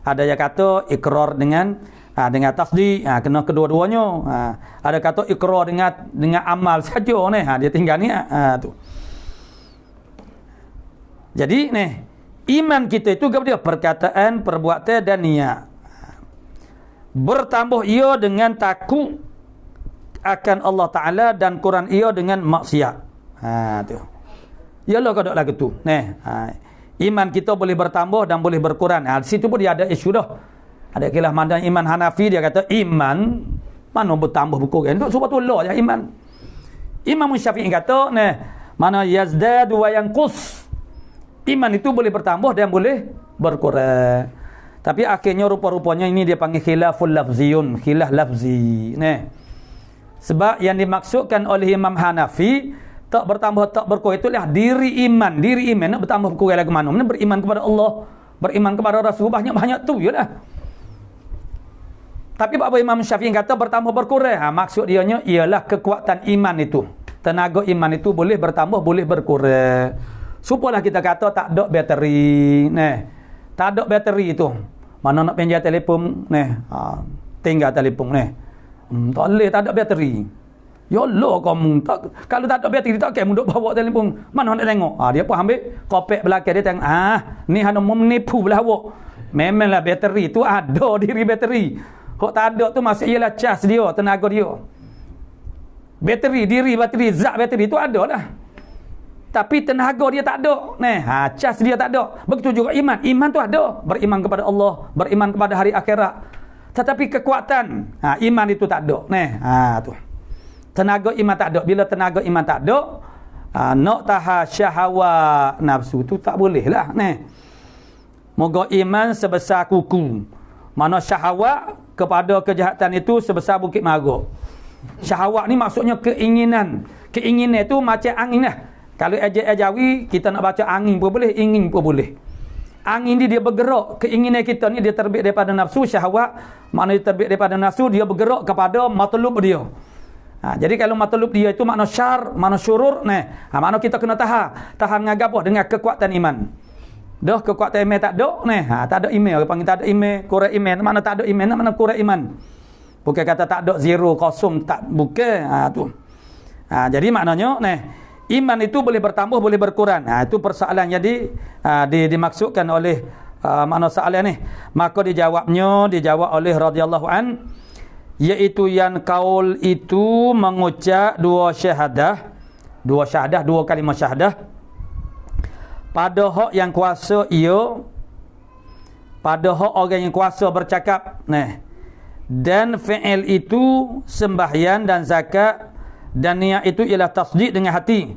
ada yang kata ikrar dengan tasdik, kena kedua-duanya. Ada kata ikrar dengan amal saja dia tinggal niat tu. Jadi iman kita itu dia perkataan, perbuatan dan niat. Bertambah ia dengan takut akan Allah Taala dan kurang ia dengan maksiat. Tu. Yalah kada lagu tu. Iman kita boleh bertambah dan boleh berkurang. Di situ pun dia ada isu dah. Ada khilaf mana iman Hanafi, dia kata iman mana bertambah berkurang. Duk sebab tu lah ya iman. Imam Syafi'i kata mana yazdadu wa yanqus. Iman itu boleh bertambah dan boleh berkurang. Tapi akhirnya rupa-rupanya ini dia panggil khilaful lafziyun, khilaf lafzi. Sebab yang dimaksudkan oleh Imam Hanafi tak bertambah tak berkurang itulah diri iman nak bertambah berkurang lagi mana? Mana beriman kepada Allah, beriman kepada Rasul, banyak-banyak tu jelah. Tapi apa Imam Syafi'i kata bertambah berkurang, maksud dianya ialah kekuatan iman itu. Tenaga iman itu boleh bertambah boleh berkurang. Supalah kita kata tak ada bateri, tak ada bateri itu. Mana nak pinjam telefon tinggal telefon tak boleh, tak ada bateri. Ya Allah kamu tak, kalau tak ada bateri tak kamu duk bawa telefon. Mana nak tengok? Dia pun ambil kopek belakang dia tengok. Ni hanya menipu belah awak. Memanglah bateri tu ada diri bateri. Hok tak ada tu maksud ialah cas dia, tenaga dia. Bateri, zat bateri tu ada lah. Tapi tenaga dia tak ada. Cas dia tak ada. Begitu juga iman. Iman tu ada. Beriman kepada Allah, beriman kepada hari akhirat. Tetapi kekuatan iman itu tak ada. Tu. Tenaga iman tak ada. Bila tenaga iman tak ada, nak tahan syahwat nafsu tu tak boleh lah. Moga iman sebesar kuku. Mana syahwat kepada kejahatan itu sebesar bukit Maruk. Syahwat ni maksudnya keinginan. Keinginan itu macam angin lah. Kalau ajawi kita nak baca angin pun boleh, ingin pun boleh. Angin ni dia bergerak. Keinginan kita ni dia terbit daripada nafsu, syahwat. Makna dia terbit daripada nafsu, dia bergerak kepada matlub dia. Jadi kalau matlub dia itu makna syar, makna syurur, makna kita kena tahan. Tahan dengan apa? Dengan kekuatan iman. Dah kekuatan iman tak ada, tak ada iman. Orang panggil tak ada iman, kurang iman. Makna tak ada iman, makna kurang iman. Bukan kata tak ada, zero, kosong, tak, bukan. Tu. Jadi maknanya, iman itu boleh bertambah, boleh berkurang. Itu persoalan jadi dimaksudkan oleh makna soalan ni. Maka dijawab oleh radhiyallahu an, iaitu yang kaul itu mengucap dua kalimah syahadah pada hak yang kuasa ia, pada hak orang yang kuasa bercakap. Dan fi'il itu sembahyang dan zakat, dan niat itu ialah tasdik dengan hati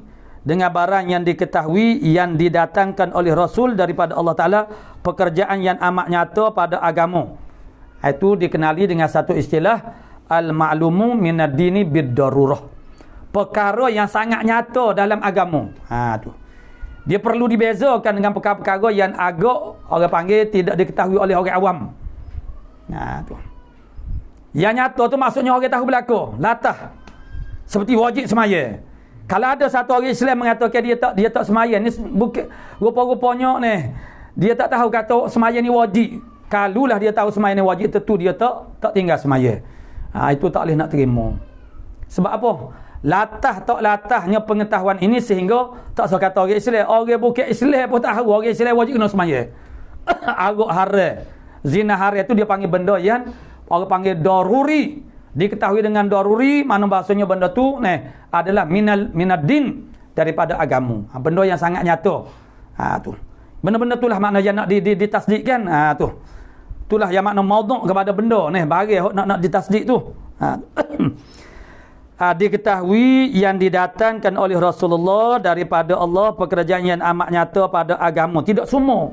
dengan barang yang diketahui yang didatangkan oleh Rasul daripada Allah Ta'ala, pekerjaan yang amat nyata pada agama. Itu dikenali dengan satu istilah al-ma'lumu minad dini bid-darurah. Perkara yang sangat nyata dalam agama. Tu. Dia perlu dibezakan dengan perkara-perkara yang agak orang panggil tidak diketahui oleh orang awam. Tu. Yang nyata tu maksudnya orang tahu berlaku. Latah. Seperti wajib semaya. Kalau ada satu orang Islam mengatakan dia tak semaya, ni bukan rupa-rupanya dia tak tahu kata semaya ni wajib. Kalulah dia tahu semaya ni wajib, tentu dia tak tinggal semaya. Itu tak boleh nak terima. Sebab apa? Tak latahnya pengetahuan ini sehingga tak usah kata orang Islam. Orang bukan Islam pun tahu orang Islam wajib kena semaya. Arak haram, zina haram itu dia panggil benda yang orang panggil daruri. Diketahui dengan daruri, mana bahasanya benda tu adalah minad din, daripada agama. Benda yang sangat nyata. Tu. Benda-benda itulah makna yang nak ditasdikkan. Tu. Itulah yang makna maudhu' kepada benda barang nak ditasdik tu. Diketahui yang didatangkan oleh Rasulullah daripada Allah, pekerjaan yang amat nyata pada agama. Tidak semua.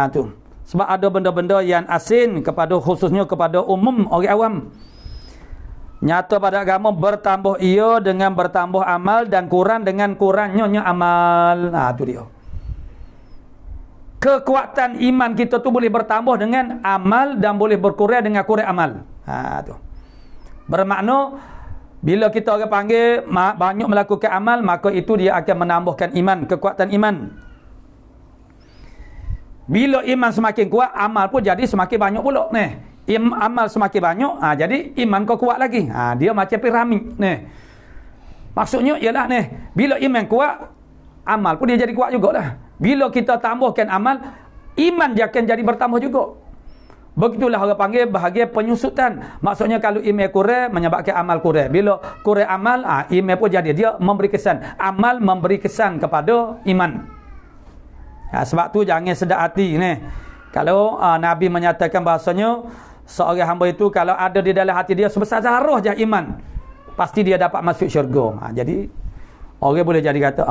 Tu. Sebab ada benda-benda yang asin khususnya kepada umum orang awam. Nyata pada agama, bertambah ia dengan bertambah amal dan kurang dengan kurangnya amal. Itu dia. Kekuatan iman kita tu boleh bertambah dengan amal dan boleh berkurang dengan kurang amal. Tu. Bermakna bila kita orang panggil banyak melakukan amal, maka itu dia akan menambahkan iman, kekuatan iman. Bila iman semakin kuat, amal pun jadi semakin banyak pula. Amal semakin banyak, jadi iman kau kuat lagi. Dia macam piramid. Maksudnya ialah bila iman kuat, amal pun dia jadi kuat jugalah. Bila kita tambahkan amal, iman dia akan jadi bertambah juga. Begitulah orang panggil bahagian penyusutan. Maksudnya kalau iman kurang, menyebabkan amal kurang. Bila kurang amal, iman pun jadi. Dia memberi kesan. Amal memberi kesan kepada iman. Sebab tu jangan sedap hati Kalau Nabi menyatakan bahasanya seorang hamba itu kalau ada di dalam hati dia sebesar zarah je iman, pasti dia dapat masuk syurga. Jadi orang boleh jadi kata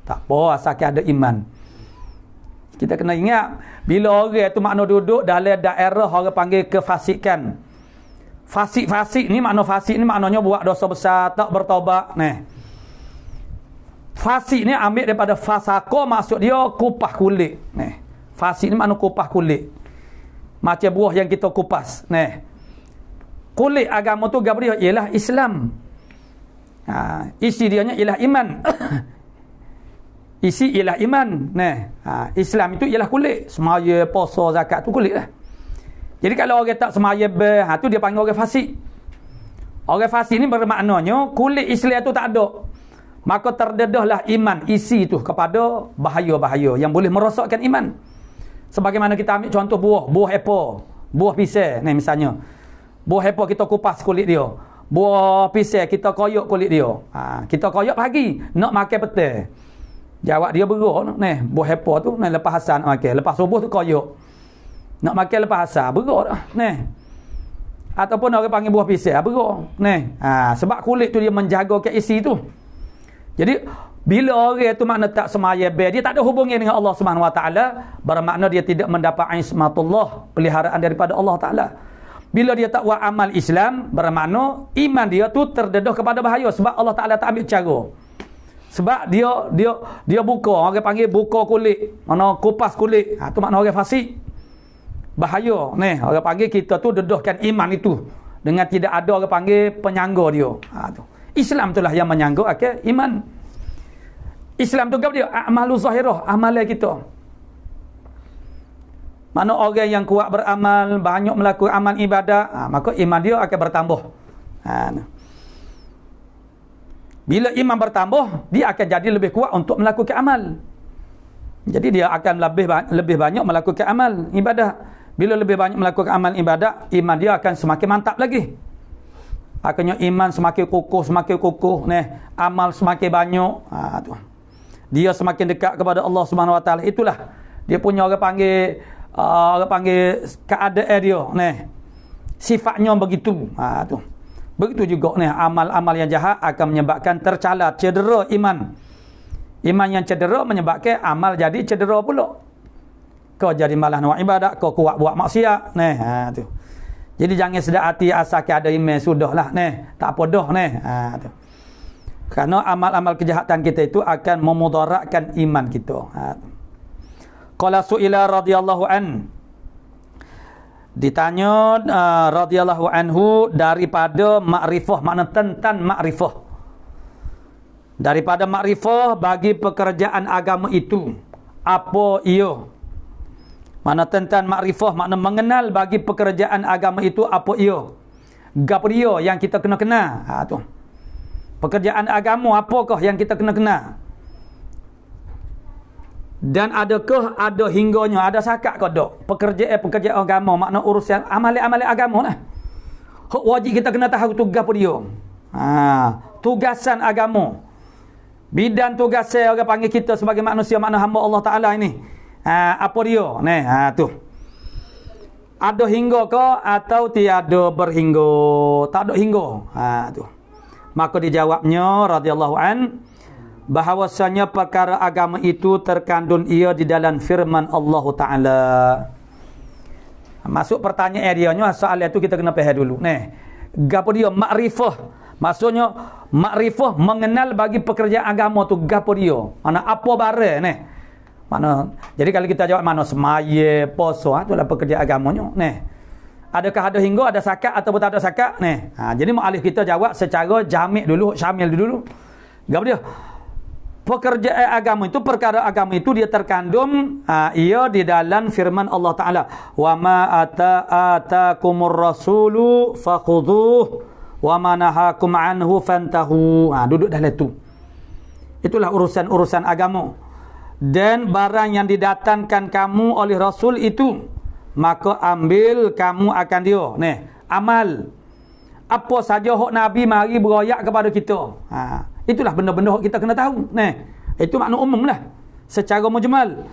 tak apa asalkan ada iman. Kita kena ingat bila orang itu makna duduk dalam daerah orang panggil kefasikan. Fasik ni maknanya buat dosa besar, tak bertaubat. Fasik ni ambil daripada fasako, maksud dia kupas kulit. Fasik ni makna kupas kulit. Macam buah yang kita kupas. Kulit agama tu gabriel ialah Islam. Isi dia ialah iman. Isi ialah iman. Islam itu ialah kulit. Semaya, puasa, zakat tu kulit lah. Jadi kalau orang tak semaya tu dia panggil orang fasik. Orang fasik ni bermaknanya kulit Islam tu tak ada. Maka terdedahlah iman isi itu kepada bahaya-bahaya yang boleh merosakkan iman. Sebagaimana kita ambil contoh buah apple. Buah pisang ni misalnya. Buah apple kita kupas kulit dia. Buah pisang kita koyak kulit dia. Kita koyak pagi, nak makan petang. Jawab dia beruk ni. Buah apple tu ni lepas asar nak makan. Lepas subuh tu koyak. Nak makan lepas asar beruk dah. Ni. Ataupun orang panggil buah pisang beruk. Ni. Sebab kulit tu dia menjaga ke isi tu. Jadi bila orang tu makna tak semaya dia tak ada hubungan dengan Allah Subhanahu Wa Taala, bermakna dia tidak mendapat ismatullah, peliharaan daripada Allah Taala. Bila dia tak buat amal Islam, bermakna iman dia tu terdedah kepada bahaya sebab Allah Taala tak ambil cara. Sebab dia buka, orang panggil buka kulit, mana kupas kulit. Tu makna orang fasik. Bahaya. Ni, orang panggil kita tu dedahkan iman itu dengan tidak ada orang panggil penyangga dia. Tu. Islam itulah yang menyangga iman. Islam tu apa dia? Amalu zahirah, amalan kita. Mana orang yang kuat beramal, banyak melakukan amal ibadah, maka iman dia akan bertambah. Bila iman bertambah, dia akan jadi lebih kuat untuk melakukan amal. Jadi dia akan lebih banyak melakukan amal ibadah. Bila lebih banyak melakukan amal ibadah, iman dia akan semakin mantap lagi. Akhirnya iman semakin kukuh, amal semakin banyak. Tu. Dia semakin dekat kepada Allah Subhanahu Wa Taala. Itulah dia punya orang panggil keadaan dia sifatnya begitu. Tu. Begitu juga amal-amal yang jahat akan menyebabkan tercalat, cedera iman. Iman yang cedera menyebabkan amal jadi cedera pula. Kau jadi malah nak ibadat, kau kuat buat maksiat. Tu. Jadi jangan sedar hati asal ada iman sudahlah tak apa dah tu. Kerana amal-amal kejahatan kita itu akan memudaratkan iman kita. Qala su'ila radhiyallahu an. Ditanya radhiyallahu anhu daripada makrifah, makna tentang makrifah. Daripada makrifah bagi pekerjaan agama itu apa ia? Makna tentang makrifah, makna mengenal bagi pekerjaan agama itu apa ia? Gapo dia yang kita kena kenal? Tu. Pekerjaan agama apakah yang kita kena kenal? Dan adakah ada hingganya, ada sakat ke tak? Pekerjaan agama makna urusan amalan-amalan agama lah. Hak wajib kita kena tahu tu gapo dia. Tugasan agama. Bidang tugasan orang panggil kita sebagai manusia, makna hamba Allah Taala ini. Apa dia? Tu. Ada hingga ke atau tiada berhingga? Tak ada hingga. Tu. Maka dijawabnya radhiyallahu an bahawasanya perkara agama itu terkandung ia di dalam firman Allah Taala. Masuk pertanyaan dia nya, soalan itu kita kena faham dulu. Gapo dia makrifah? Maksudnya makrifah mengenal bagi pekerjaan agama tu gapo dia? Mana apa barang Mana jadi kalau kita jawab mana semaya, puasa, itulah pekerjaan agamanya. Adakah ada hingga, ada sakat atau tak ada sakat? Jadi mu'alif kita jawab secara jamik dulu, syamil dulu. Gapo dia? Pekerjaan agama itu, perkara agama itu dia terkandung ia di dalam firman Allah Taala, wa ma ataakumur rasulu fakhudhuh wa ma nahakum anhu fantahu. Duduk dalam itu. Itulah urusan-urusan agama. Dan barang yang didatangkan kamu oleh rasul itu, maka ambil kamu akan dia. Amal. Apa saja hak Nabi mari beroyak kepada kita. Itulah benda-benda hak kita kena tahu. Itu makna umum lah. Secara mujmal.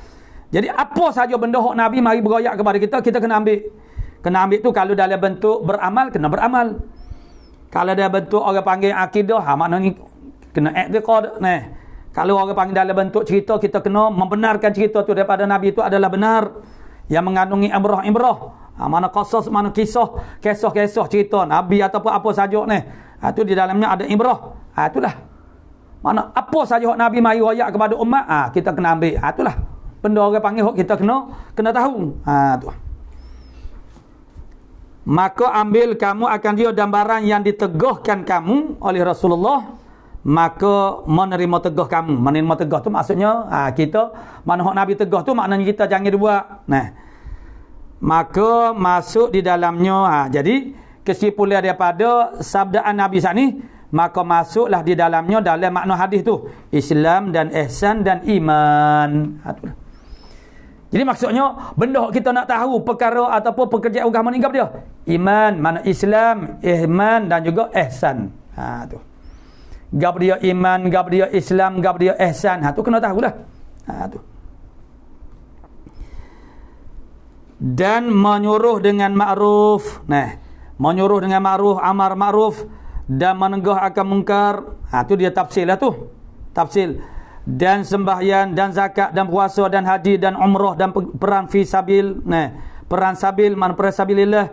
Jadi apa saja benda hak Nabi mari beroyak kepada kita, kita kena ambil. Kena ambil tu kalau dalam bentuk beramal, kena beramal. Kalau dalam bentuk orang panggil akidah, maknanya kena i'tiqad. Kalau orang panggil dalam bentuk cerita, kita kena membenarkan cerita tu daripada Nabi itu adalah benar. Yang mengandungi ibrah. Mana qasas, mana kisah cerita Nabi ataupun apa saja itu di dalamnya ada ibrah. Itulah. Mana apa saja Nabi mari royak kepada umat, kita kena ambil. Itulah benda orang panggil kita kena tahu. Tu. Maka ambil kamu akan dia dan barang yang diteguhkan kamu oleh Rasulullah, maka menerima teguh kamu. Menerima teguh tu maksudnya kita mana hak Nabi teguh tu maknanya kita jangan buat. Maka masuk di dalamnya. Jadi kesimpulan daripada sabdaan Nabi saat ni, maka masuklah di dalamnya dalam makna hadis tu Islam dan ihsan dan iman. Jadi maksudnya benda kita nak tahu perkara ataupun pekerjaan agama ni apa dia? Iman, mana Islam, iman dan juga ihsan. Tu. Gap dia iman, gap dia Islam, gap dia ihsan. Tu kena tahulah. Tu. Dan menyuruh dengan ma'ruf. Menyuruh dengan ma'ruf, amar ma'ruf dan menegah akan mungkar. Tu dia tafsir lah tu. Tafsir. Dan sembahyang dan zakat dan puasa dan haji dan umrah dan perang fi sabil, perang sabil, perang sabilillah,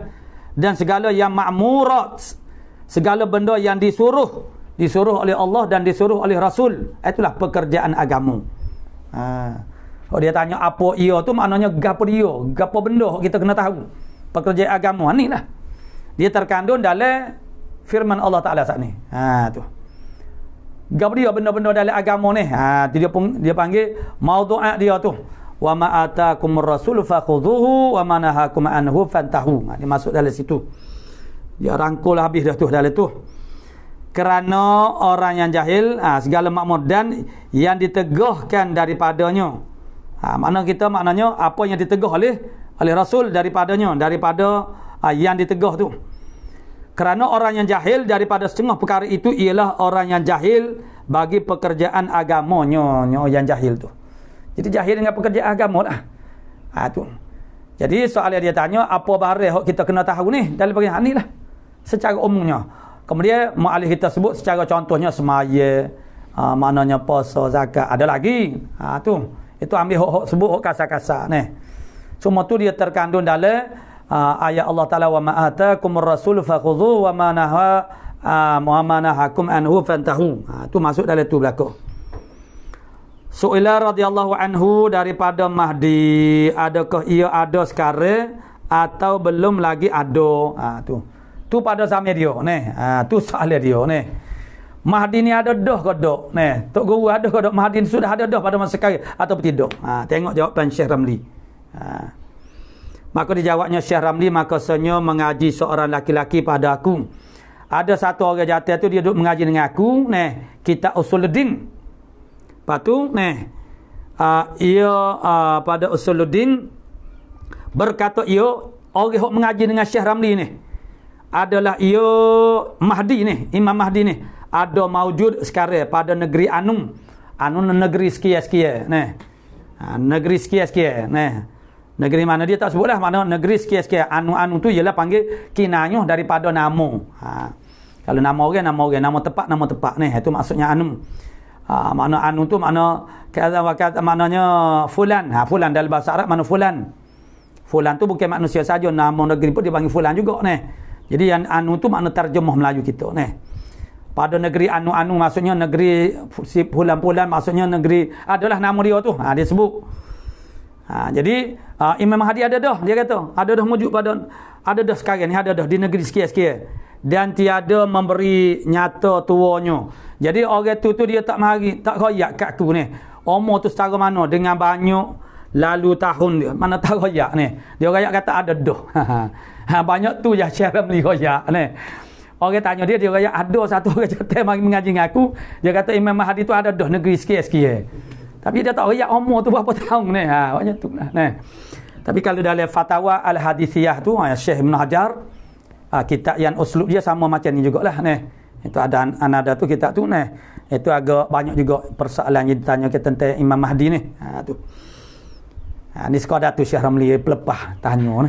dan segala yang ma'murat, segala benda yang disuruh oleh Allah dan disuruh oleh Rasul. Itulah pekerjaan agama. Kalau dia tanya apa ia tu, maknanya gapo dia, gapo benda kita kena tahu. Pekerjaan agama ni lah. Dia terkandung dalam firman Allah Taala saat ni. Tu. Gap dia benda-benda dalam agama ni. Dia panggil maudhu'at dia tu. Wa ma ataakumur rasul fakhudhuhu wa ma nahakum anhu fantahu. Dia masuk dalam situ. Dia rangkul habis dah tu dalam tu. Kerana orang yang jahil segala makmur dan yang ditegahkan daripadanya. Maknanya apa yang ditegah oleh Rasul daripadanya, daripada yang ditegah tu. Kerana orang yang jahil daripada setengah perkara itu ialah orang yang jahil bagi pekerjaan agamanya, yang jahil tu. Jadi jahil dengan pekerjaan agama lah. Tu. Jadi soalan dia tanya apa barang kita kena tahu ni dalam bahagian ni lah. Secara umumnya. Kemudian mu'alif kita sebut secara contohnya semaya, maknanya puasa, zakat, ada lagi. Tu. Itu ambil hok sebut hok kasar-kasar ni. Semua tu dia terkandung dalam ayat Allah Taala wa ma ataakumur rasul fakhudhu wa ma nahakum anhu fantahu. Tu masuk dalam tu belaka. Su'ila radhiyallahu anhu daripada Mahdi, adakah ia ada sekarang atau belum lagi ada? Tu pada zaman dia ni. Tu soalan dia ni. Mahdi ni ada dah ke tak? Tok Guru ada ke tak Mahdi ni sudah ada dah pada masa sekarang atau tidak? Tengok jawapan Syekh Ramli. Maka dijawabnya Syekh Ramli, makasanya mengaji seorang laki-laki pada aku. Ada satu orang jatuh tu dia duduk mengaji dengan aku, kitab Usuluddin. Lepas tu, ia pada Usuluddin berkata ia orang yang mengaji dengan Syekh Ramli ni adalah ia Mahdi ni, Imam Mahdi ni ada maujud sekarang pada negeri Anum. Anum negeri sekian-sekian, negeri sekian-sekian, negeri mana dia tak sebutlah mana negeri sekian-sekian. Anu tu ialah panggil kinayah daripada nama. Kalau nama orang, nama tempat ni. Itu maksudnya anu. Makna anu tu makna maknanya fulan. Fulan dalam bahasa Arab mana fulan. Fulan tu bukan manusia saja, nama negeri pun dipanggil fulan juga ni. Jadi yang anu tu makna terjemah Melayu kita ni. Pada negeri anu maksudnya negeri si fulan-fulan, maksudnya negeri adalah nama dia tu. Dia sebut. Jadi Imam Mahdi ada dah, dia kata ada dah wujud pada, ada dah sekarang ni, ada dah di negeri sekian-sekian dan tiada memberi nyata tuanya. Jadi orang tu dia tak mari, tak royak kat aku ni umur tu setara mana dengan banyak lalu tahun dia, mana tak royak ni, dia royak kata ada dah. Banyak tu je cara beli royak ni. Orang tanya dia royak ada satu orang jatuh mari mengaji dengan aku, dia kata Imam Mahdi tu ada dah negeri sekian-sekian. Tapi dia tak royak umur tu berapa tahun ni. Macam tu lah. Tapi kalau dalam Fatwa Al-Hadithiyah tu, Syekh Ibn Hajar, kitab yang uslub dia sama macam ni jugalah. Itu ada anada tu kitab tu. Itu agak banyak juga persoalan yang ditanya tentang Imam Mahdi ni. Tu. Ni sekadar tu Syekh Ramli pelepah tanya.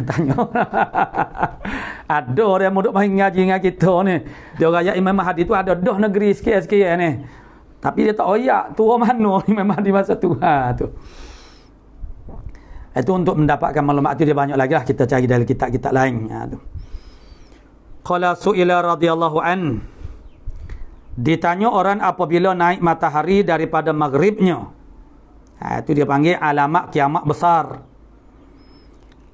Ada orang yang duduk ngaji dengan kita ni. Dia royak Imam Mahdi tu ada dah negeri sekian-sekian ni. Tapi dia tak royak turun mana memang di masa tu. Tu. Itu untuk mendapatkan maklumat tu dia banyak lagi lah, kita cari dari kitab-kitab lain. Tu. Qala su'ila radhiyallahu an. Ditanya orang apabila naik matahari daripada maghribnya. Itu dia panggil alamat kiamat besar.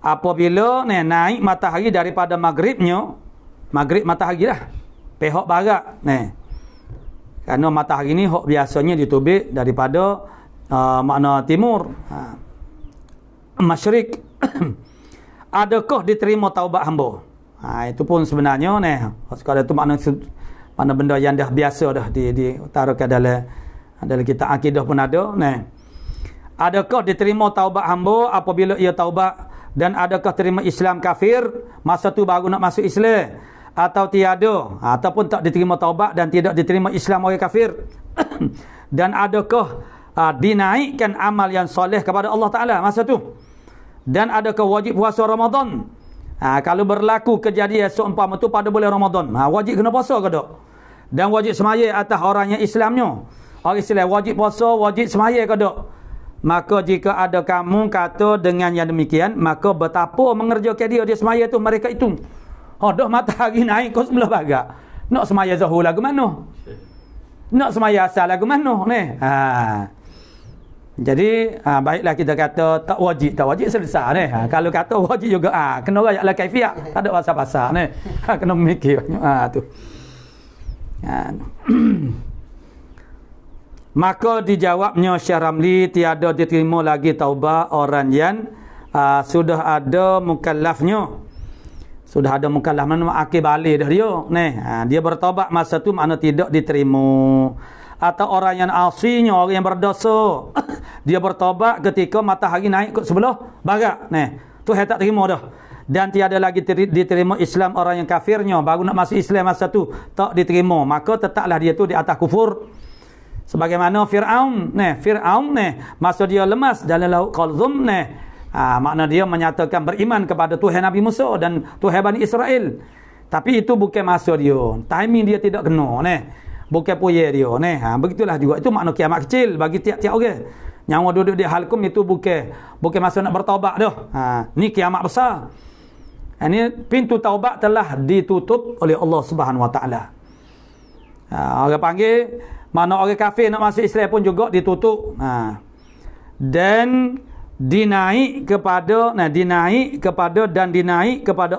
Apabila naik matahari daripada maghribnya, maghrib matahari lah, pihak barat kerana matahari ni biasanya ditubik daripada makna timur, masyrik. Adakah diterima taubat hamba? Itu pun sebenarnya sekadar itu mana benda yang dah biasa dah diutarakan dalam kitab akidah pun ada. Adakah diterima taubat hamba apabila ia taubat, dan adakah terima Islam kafir masa tu baru nak masuk Islam, atau tiada, ataupun tak diterima taubat dan tidak diterima Islam orang kafir. Dan adakah dinaikkan amal yang soleh kepada Allah Ta'ala masa tu, dan adakah wajib puasa Ramadan. Kalau berlaku kejadian seumpama tu pada bulan Ramadan, wajib kena puasa ke tak? Dan wajib semaya atas orang yang Islamnya. Orang Islam wajib puasa, wajib semaya ke tak? Maka jika ada kamu kata dengan yang demikian, maka betapa mengerjakan dia semaya tu mereka itu. Dah matahari naik kau sebelah bagak. Nak semaya zuhur lagu mana? Nak semaya asar lagu mana ni? Jadi baiklah kita kata tak wajib selesai ni. Kalau kata wajib juga kena rayaklah kaifiah, tak ada pasal-pasal ni. Kena mikir banyak tu. Maka dijawabnya Syekh Ramli, tiada diterima lagi taubat orang yang sudah ada mukallafnya. Sudah ada mukallaf, mana akhir balik dah dia. Dia bertaubat masa tu makna tidak diterima. Atau orang yang asinya, orang yang berdosa, dia bertaubat ketika matahari naik ke sebelah barat. Tu saya tak terima dah. Dan tiada lagi diterima Islam orang yang kafirnya, baru nak masuk Islam masa tu tak diterima, maka tetaplah dia tu di atas kufur. Sebagaimana Fir'aun, masa dia lemas dalam laut Qalzum, makna dia menyatakan beriman kepada Tuhan Nabi Musa dan Tuhan Bani Israel. Tapi itu bukan masa dia. Timing dia tidak kena, bukan puye dia, begitulah juga. Itu makna kiamat kecil bagi tiap-tiap orang. Yang duduk di halkum itu bukan masa nak bertaubat dah. Ni kiamat besar. Ini pintu taubat telah ditutup oleh Allah Subhanahu Wa Taala. Orang panggil mana orang kafir nak masuk Islam pun juga ditutup. Dan dinaik kepada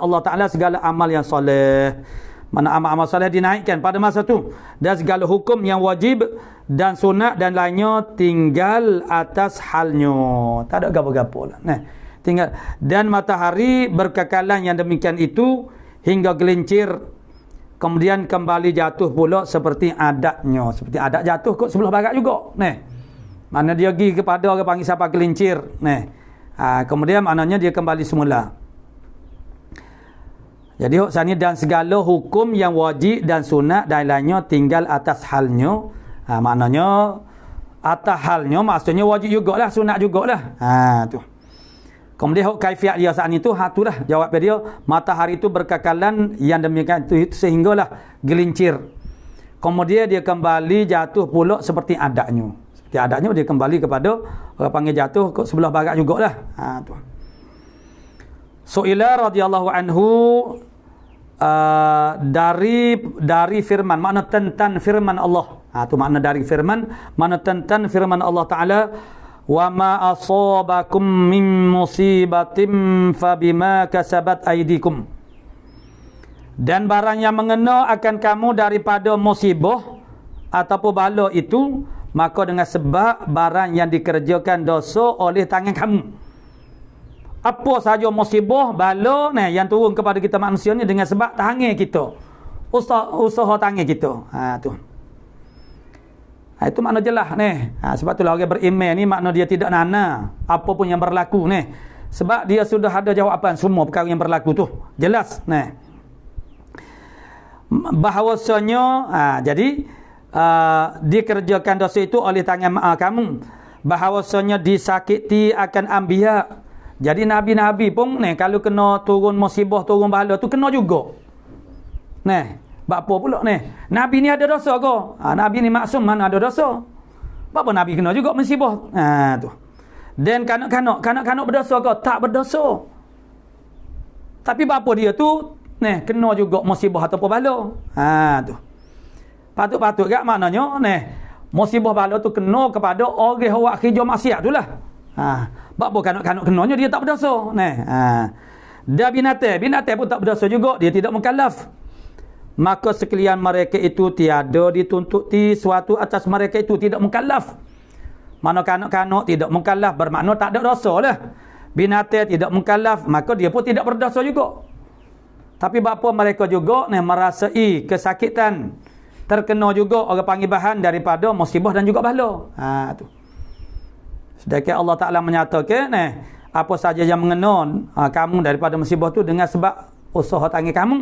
Allah Ta'ala segala amal yang soleh. Mana amal-amal soleh dinaikkan pada masa tu. Dan segala hukum yang wajib dan sunat dan lainnya tinggal atas halnya. Tak ada gapo-gapo lah. Tinggal. Dan matahari berkekalan yang demikian itu hingga gelincir, kemudian kembali jatuh pula seperti adatnya. Seperti adat jatuh kot sebelah barat juga. Mana dia pergi kepada orang panggil siapa gelincir. Kemudian maknanya dia kembali semula. Jadi sana dan segala hukum yang wajib dan sunat dan lainnya tinggal atas halnya. Maknanya atas halnya maksudnya wajib jugalah, sunat jugalah. Tu. Kemudian kaifiat dia saat itu, itulah jawab dia, matahari itu berkekalan yang demikian itu sehinggalah gelincir. Kemudian dia kembali jatuh pula seperti adatnya. Seperti adatnya dia kembali kepada orang panggil jatuh ke sebelah barat jugalah. Tu. Su'ila radhiyallahu anhu dari firman, makna tentang firman Allah. Tu makna dari firman, makna tentang firman Allah Ta'ala. Wa ma asabakum min musibatin fabima kasabat aydikum. Dan barang yang mengena akan kamu daripada musibah ataupun bala itu, maka dengan sebab barang yang dikerjakan dosa oleh tangan kamu. Apa saja musibah bala yang turun kepada kita manusia ni dengan sebab tangan kita, usaha tangan kita. Tu. Itu makna jelas sebab itulah orang beriman ni makna dia tidak nana apa pun yang berlaku sebab dia sudah ada jawapan semua perkara yang berlaku tu. Jelas bahawasanya jadi dikerjakan dosa itu oleh tangan kamu, bahawasanya disakiti akan anbiya. Jadi nabi-nabi pun kalau kena turun musibah, turun bala tu kena juga. Apa pula Nabi ni ada dosa ke? Nabi ni maksum, mana ada dosa? Apa Nabi kena juga musibah? Tu. Dan kanak-kanak berdosa ke? Tak berdosa. Tapi bapa dia tu kena juga musibah ataupun bala. Tu. Patut-patut gak maknanya musibah bala tu kena kepada orang awak kerja maksiat tu lah. Bapa kanak-kanak kenanya dia tak berdosa. Dan binatang pun tak berdosa juga, dia tidak mukallaf. Maka sekalian mereka itu tiada dituntuti suatu atas mereka itu tidak mukallaf. Mana kanak-kanak tidak mukallaf bermakna tak ada dosa lah. Binatang tidak mukallaf, maka dia pun tidak berdosa juga. Tapi bapa mereka juga merasai kesakitan, terkena juga orang panggil bahan daripada musibah dan juga bala. Tu. Sedangkan Allah Ta'ala menyatakan apa saja yang mengenai kamu daripada musibah tu dengan sebab usaha tangan kamu.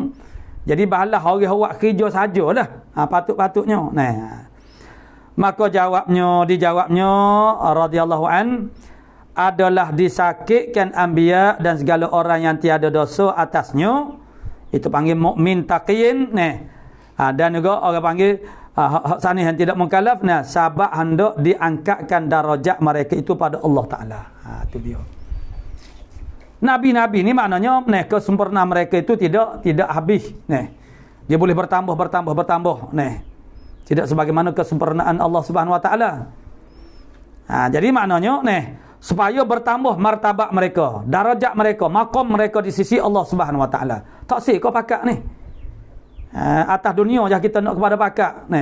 Jadi bahalah orang awak kerja sajalah. Patut-patutnya. Maka dijawabnya radhiyallahu an adalah disakitkan anbiya dan segala orang yang tiada dosa atasnya. Itu panggil mukmin taqiyin. Dan juga orang panggil sana yang tidak mukallaf. Sebab hendak diangkatkan darajat mereka itu pada Allah Ta'ala. Itu dia. Nabi-nabi ni maknanya kesempurnaan mereka itu tidak habis. Dia boleh bertambah. Tidak sebagaimana kesempurnaan Allah Subhanahu Wa Taala. Jadi maknanya supaya bertambah martabat mereka, darajat mereka, maqam mereka di sisi Allah Subhanahu Wa Taala. Tak sih kau pakak ni. Atas dunia je kita nak kepada pakak.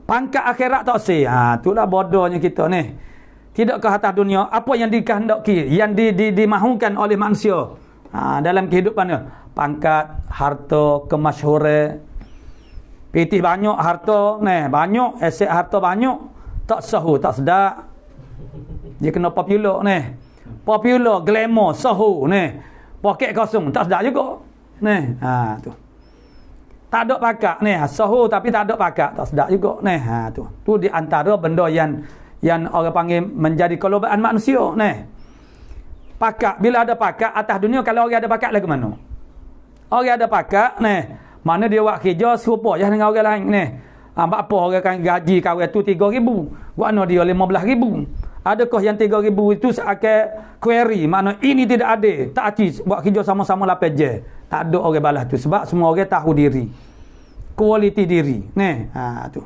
Pangkat akhirat tak sih. Itulah bodohnya kita ni. Tidakkah atas dunia apa yang dikehendaki, yang dimahukan oleh manusia dalam kehidupannya? Pangkat, harta, kemasyhuran. Pitih banyak harta, banyak, aset harta banyak, tak sahu, tak sedap. Dia kena popular Popular, glamour, sahu poket kosong, tak sedap juga. Tu. Tak ada pakak sahu tapi tak ada pakak, tak sedap juga. Tu di antara benda yang orang panggil menjadi kelobaan manusia. Pakak, bila ada pakak atas dunia, kalau orang ada pakak lagu mana? Orang ada pakak mana dia buat kerja serupa je dengan orang lain apa orang kan gaji kawan tu 3,000, mana dia 15,000. Adakah yang 3,000 itu seakan query, mana ini tidak ada, tak aci buat kerja sama-sama 8 je. Tak ada orang balas tu sebab semua orang tahu diri, kualiti diri. Tu.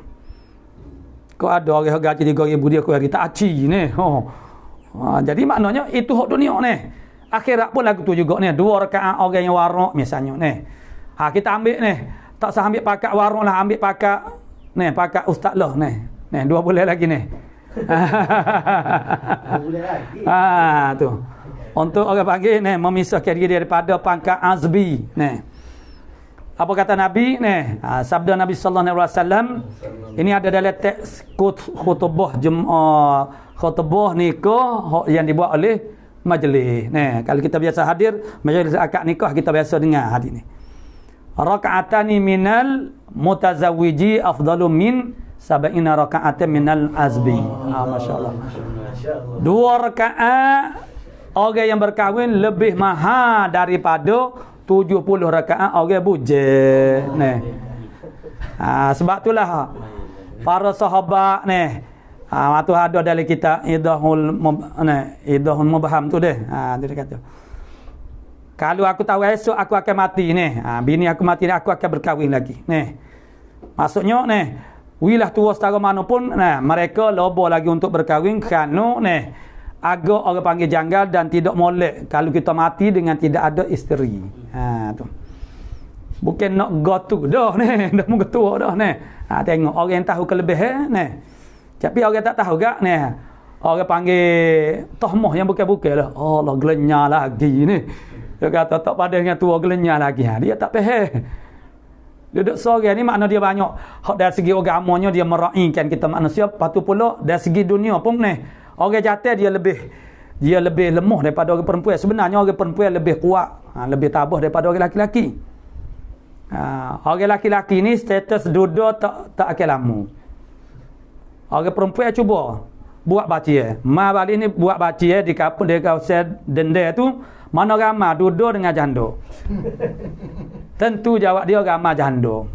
Kau ada orang gaji 3,000 dia query tak aci jadi maknanya itu hak dunia akhirat pun lagu tu juga 2 rakaat orang yang warak misalnya kita ambil tak sah ambil pakak warak lah, ambil pakak pakak ustaz lah 2 bulan lagi Boleh lagi. Tu untuk orang panggil memisahkan diri daripada pangkat azbi. Apa kata Nabi sabda Nabi sallallahu alaihi wasallam ini ada dalam teks khutbah khutbah nikah yang dibuat oleh majlis. Kalau kita biasa hadir majlis akad nikah, kita biasa dengar hadis ni. Raka'atani minal mutazawwiji afdalu min 70 raka'atan minal azbi. Masyaallah. 2 rakaat orang yang berkahwin lebih mahal daripada 70 rakaat orang bujang. Sebab itulah para sahabat tu ada dalam kitab Idahul Mubham tu dia. Dia kata, kalau aku tahu esok aku akan mati bini aku mati aku akan berkahwin lagi. Maksudnya wilah tua setara mana pun mereka loba lagi untuk berkahwin kerana agak orang panggil janggal dan tidak molek kalau kita mati dengan tidak ada isteri. Tu. Bukan nak gotu dah dah muka tua dah tengok orang yang tahu kelebihan tapi orang tak tahu gak orang panggil tohmoh yang bukan-bukan lah. Allah gelenyar lagi dia kata tak pada dengan tua gelenyar lagi. Dia tak faham. Duduk seorang ni makna dia banyak hak dari segi agamanya dia meraihkan kita manusia, patu pula dari segi dunia pun orang jatuh dia lebih lemah daripada orang perempuan. Sebenarnya orang perempuan lebih kuat, lebih tabah daripada orang laki-laki. Orang laki-laki ni status duduk tak akan lama. Orang perempuan cuba buat bacia. Balik ni buat bacia di kampung dia kawasan denda tu, mana ramai duduk dengan janda. Tentu jawab dia ramai janda.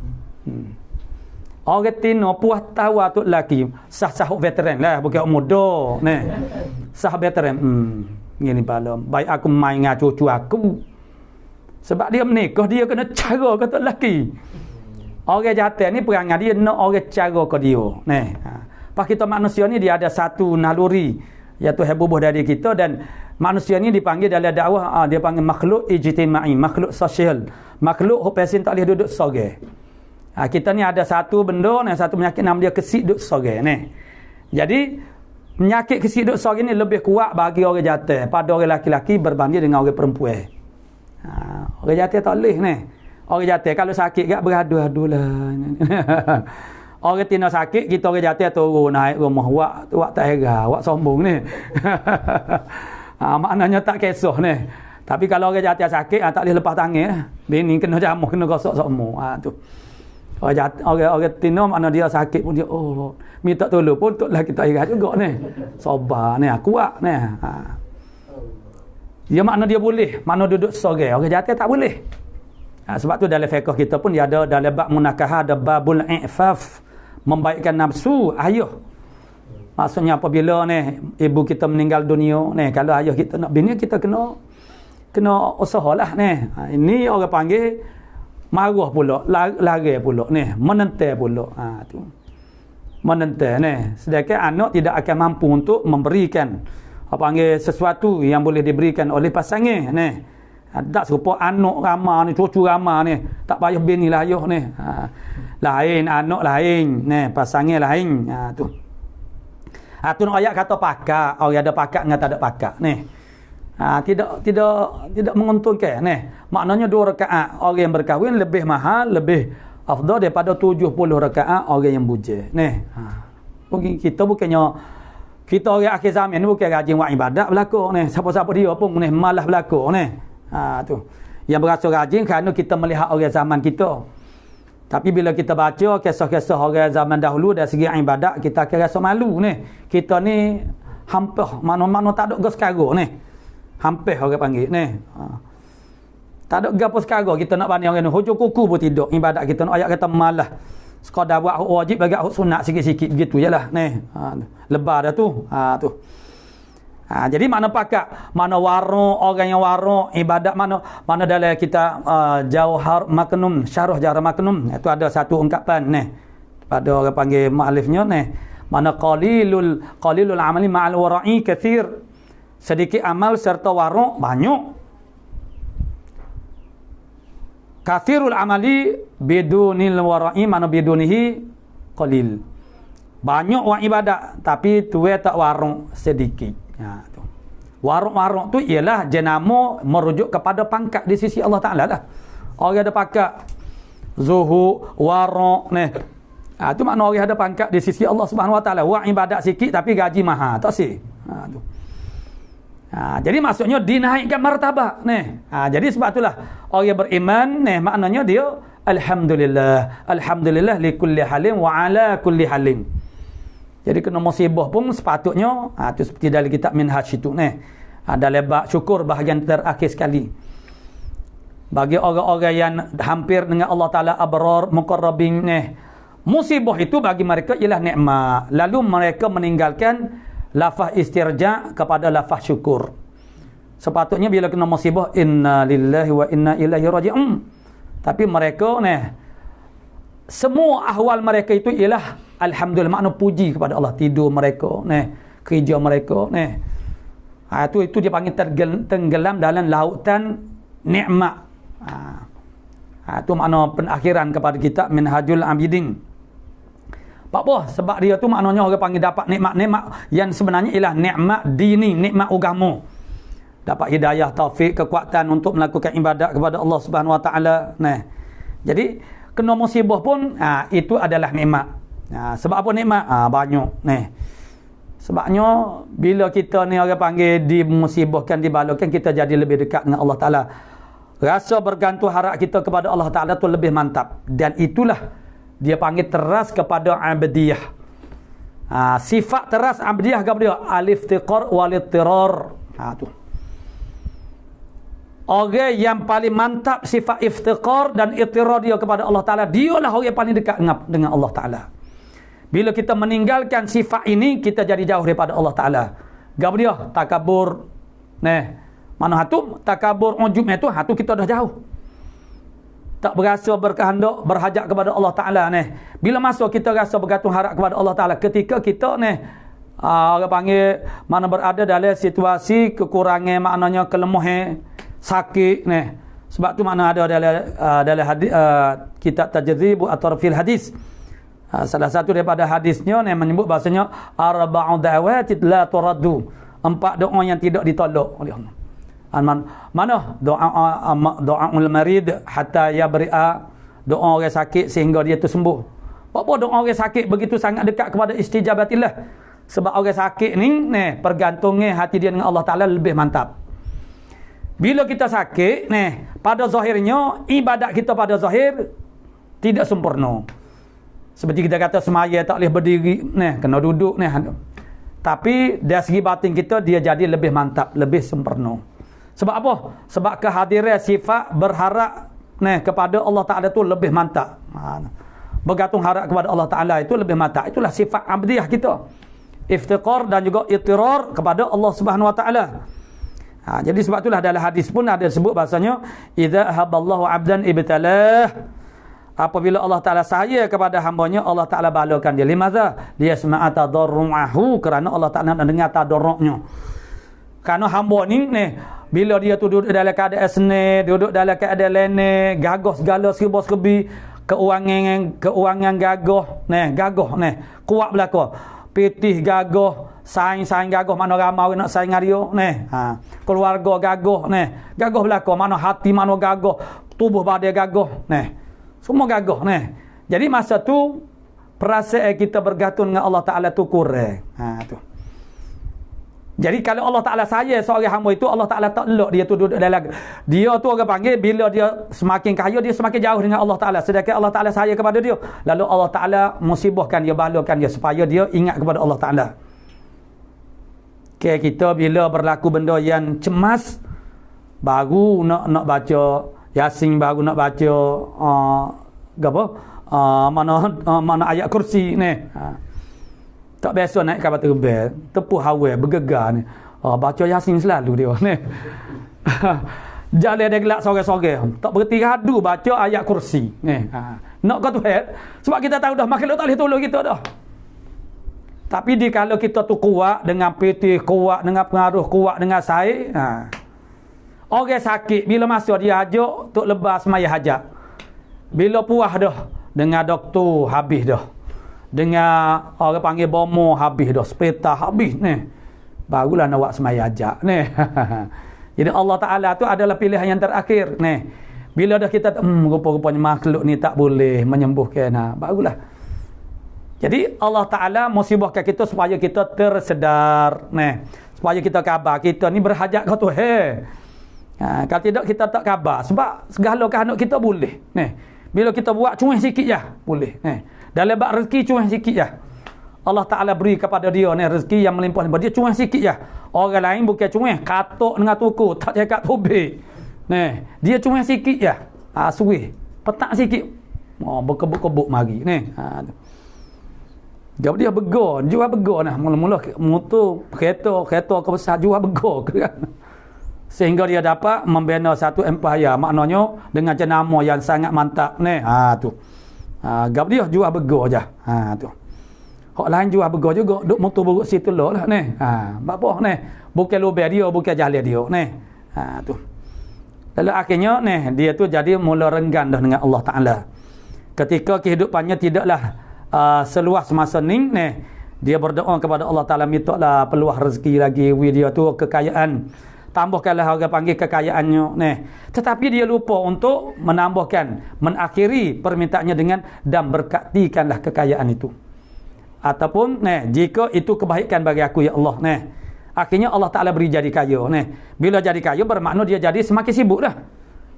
Orang tino puas tahu tu lelaki sah veteran lah, bukan muda sah veteran. Ngini balom baik aku main dengan cucu aku sebab dia menikah dia kena cara ke tu lelaki. Orang jatuh ni perangai dia nak orang cara ke dia pas kita manusia ni dia ada satu naluri iaitu hebubuh dari kita, dan manusia ni dipanggil dalam dakwah dia panggil makhluk ijtimai, makhluk sosial, makhluk pesin tak boleh duduk sorang. Kita ni ada satu benda satu penyakit nama dia kesik duduk sorang Jadi penyakit kesik duduk sorang ni lebih kuat bagi orang jatuh pada orang laki-laki berbanding dengan orang perempuan. Orang jatuh tak boleh orang jatuh kalau sakit gak beradu-adu lah. Orang tina sakit, kita orang jatuh turun naik rumah. Wak tak heran, wak sombong ni. Maknanya tak kisah ni. Tapi kalau orang jatuh sakit, tak boleh lepas tangan. Bini kena jamuh, kena gosok semua. Tu. Orang tina makna dia sakit pun dia, minta tolong pun taklah kita heran juga ni. Sabar ni, kuat ni. Dia makna dia boleh, makna duduk sorang. Orang jatuh tak boleh. Sebab tu dalam fiqh kita pun dia ada dalam bab munakahah ada babul i'faf, membaikkan nafsu ayah. Maksudnya apabila ni ibu kita meninggal dunia ni, kalau ayah kita nak bini kita kena usahalah ni. Ini orang panggil marah pula, lari pula ni, menentai pula. Tu. Menentai ni. Sedangkan anak tidak akan mampu untuk memberikan apa panggil sesuatu yang boleh diberikan oleh pasangan ni. Tak serupa anak ramah ni, cucu ramah ni, tak payah bini lah ayah ni. Lain anak lain, ni pasangan lain. Tu. Tu nak ayat kata pakak, orang ada pakak dengan tak ada pakak ni. Tidak menguntungkan ni. Maknanya 2 rakaat orang yang berkahwin lebih mahal, lebih afdal daripada 70 rakaat orang yang bujang ni. Kita bukannya kita orang akhir zaman ni bukan rajin buat ibadat berlaku ni. Siapa-siapa dia pun ni malah berlaku ni. Tu. Yang berasa rajin kerana kita melihat orang zaman kita. Tapi bila kita baca kisah-kisah orang zaman dahulu dari segi ibadat, kita akan rasa malu ni. Kita ni hampir mana-mana tak ada sekarang ni. Hampir orang panggil ni. Tak ada gapo sekarang kita nak banding orang ni. Hujung kuku pun tidak. Ibadat kita nak ayat kata malah. Sekadar buat hak wajib bagi hak sunat sikit-sikit begitu jelah ni. Lebar dah tu. Tu. Jadi mana pakak, mana warung, orang yang warung, ibadat mana dalam kita Jauhar Maknum, Syarah Jauhar Maknum, itu ada satu ungkapan ni. Pada orang panggil muallifnya ni, mana qalilul amali ma'al wara'i kathir. Sedikit amal serta warung banyak. Kathirul amali bidunil wara'i, mana bidunihi qalil. Banyak orang ibadat tapi tuai tak warung sedikit. Tu. Warung-warung tu ialah jenama merujuk kepada pangkat di sisi Allah Ta'ala lah. Orang ada pangkat zuhud, warung ni. Tu makna orang ada pangkat di sisi Allah Subhanahu Wa Ta'ala. Buat ibadat sikit tapi gaji mahal. Tak sih. Tu. Jadi maksudnya dinaikkan martabat ni. Jadi sebab itulah orang yang beriman ni maknanya dia alhamdulillah li kulli halin wa ala kulli halin. Jadi kena musibah pun sepatutnya tu seperti dalam kitab Minhaj itu ni. Dalam bab syukur bahagian terakhir sekali. Bagi orang-orang yang hampir dengan Allah Ta'ala abrar muqarrabin ni, musibah itu bagi mereka ialah nikmat. Lalu mereka meninggalkan lafaz istirja kepada lafaz syukur. Sepatutnya bila kena musibah inna lillahi wa inna ilaihi raji'un. Tapi mereka ni semua ahwal mereka itu ialah alhamdulillah, makna puji kepada Allah. Tidur mereka ni, kerja mereka ni. Itu dia panggil tenggelam dalam lautan nikmat. Itu makna penakhiran kepada kitab Minhajul Abidin. Apa? Sebab dia tu maknanya orang panggil dapat nikmat-nikmat yang sebenarnya ialah nikmat dini, nikmat agama. Dapat hidayah, taufik, kekuatan untuk melakukan ibadat kepada Allah Subhanahu Wa Ta'ala. Nah. Jadi kena musibah pun itu adalah nikmat. Sebab apa nikmat? Banyak. Nah. Sebabnya bila kita ni orang panggil dimusibahkan, dibalakan, kita jadi lebih dekat dengan Allah Ta'ala. Rasa bergantung harap kita kepada Allah Ta'ala tu lebih mantap. Dan itulah dia panggil teras kepada abdiyah. Sifat teras abdiyah kepada dia al-iftiqar wal-ittirar. Tu. Orang yang paling mantap sifat iftiqar dan ittirar dia kepada Allah Ta'ala, dialah orang yang paling dekat dengan Allah Ta'ala. Bila kita meninggalkan sifat ini, kita jadi jauh daripada Allah Ta'ala. Gap dia takabur. Mana hatu takabur ujubnya tu, hatu kita dah jauh. Tak berasa berkehendak, berhajat kepada Allah Ta'ala ni. Bila masuk kita rasa bergantung harap kepada Allah Ta'ala, ketika kita ni orang panggil mana berada dalam situasi kekurangan, maknanya kelemahan, sakit ni. Sebab tu makna ada dalam hadis kitab Tajdzib atau fil hadis. Salah satu daripada hadisnya ni menyebut bahasanya arba'u da'awati la turaddu. 4 doa yang tidak ditolak oleh Allah. Mana doaul marid hatta yabri'a, doa orang sakit sehingga dia tu sembuh. Apa doa orang sakit begitu sangat dekat kepada istijabatillah? Sebab orang sakit ni, pergantungnya hati dia dengan Allah Ta'ala lebih mantap. Bila kita sakit, pada zahirnya, ibadat kita pada zahir tidak sempurna. Seperti kita kata semaya tak boleh berdiri, kena duduk, Tapi dari segi batin kita, dia jadi lebih mantap, lebih sempurna. Sebab apa? Sebab kehadiran sifat berharap kepada Allah Ta'ala itu lebih mantap. Bergantung harap kepada Allah Ta'ala itu lebih mantap. Itulah sifat abdiyah kita. Iftiqar dan juga itirar kepada Allah Subhanahu Wa Ta'ala. Jadi sebab itulah dalam hadis pun ada sebut bahasanya, idza haballahu 'abdan ibtalah. Apabila Allah Ta'ala sayang kepada hamba-Nya, Allah Ta'ala balakan dia. Limadha? Dia sema'a tadarru'ahu, kerana Allah Ta'ala nak dengar tadarru'nya. Kerana hamba ni, bila dia tu duduk dalam keadaan senang, duduk dalam keadaan lene, gagah segala serba-serbi, keuangan gagah, kuat belaka. Pitih gagah, saing gagah, mana ramai nak saing dengan dia, keluarga gagah, gagah belaka, mana hati mana gagah, tubuh badan gagah, semua gagah, Jadi masa tu perasaan kita bergantung dengan Allah Ta'ala tu kurang. Tu. Jadi kalau Allah Ta'ala sayang seorang hamba itu, Allah Ta'ala tak elok dia tu duduk dalam. Dia tu orang panggil, bila dia semakin kaya, dia semakin jauh dengan Allah Ta'ala. Sedangkan Allah Ta'ala sayang kepada dia, lalu Allah Ta'ala musibahkan dia, balakan dia, supaya dia ingat kepada Allah Ta'ala. Okay, kita bila berlaku benda yang cemas, baru nak baca Yasin, baru nak baca mana ayat kursi tak biasa naik kapal terbang, tepuh hawa bergegar ni. Baca Yasin selalu dia ni. Jalan dia gelak sore-sore, tak berhenti radu baca ayat kursi ni. Nak kau tu sebab kita tahu dah makhluk tak boleh tolong kita dah. Tapi kalau kita tu kuat dengan PT, kuat dengan pengaruh, kuat dengan sair, orang sakit bila masa dia ajak tok lepas semaya hajat. Bila puas dah dengan doktor habis dah. Dengan orang panggil bomo habis dah, sepeta habis barulah nak buat semaya hajat Jadi Allah Ta'ala tu adalah pilihan yang terakhir Bila dah kita rupa-rupanya makhluk ni tak boleh menyembuhkan, barulah. Jadi Allah Ta'ala musibahkan kita supaya kita tersedar, supaya kita khabar kita ni berhajat ke Tuhan. Kalau tidak kita tak khabar, sebab segala kehendak kita boleh. Bila kita buat cuih sikit je boleh. Dalam bab rezeki cuih sikit je. Allah Ta'ala beri kepada dia rezeki yang melimpah-limpah. Dia cuih sikit je. Orang lain bukan cuih katok dengan tuku, tak cakap tubik. Dia cuih sikit je. Suih. Petak sikit. Berkebuk-kebuk mari. Jadi dia begar, jual begar mula-mula motor, kereta ke besar jual begar sehingga dia dapat membina satu empire, maknanya dengan jenama yang sangat mantap tu. Gap dia jual begar je. Tu. Hak lain jual begar juga, duk motor buruk situ lah apa bukan lubang dia, bukan jalan dia tu. Lalu akhirnya dia tu jadi mula renggan dah dengan Allah Ta'ala. Ketika kehidupannya tidaklah seluas masa ni, dia berdoa kepada Allah Ta'ala, mintalah peluang rezeki lagi dia tu, kekayaan, tambahkanlah orang panggil kekayaannya tetapi dia lupa untuk menambahkan, mengakhiri permintaannya dengan dan berkatikanlah kekayaan itu, ataupun jika itu kebaikan bagi aku ya Allah. Akhirnya Allah Ta'ala beri jadi kaya. Bila jadi kaya bermakna dia jadi semakin sibuk dah.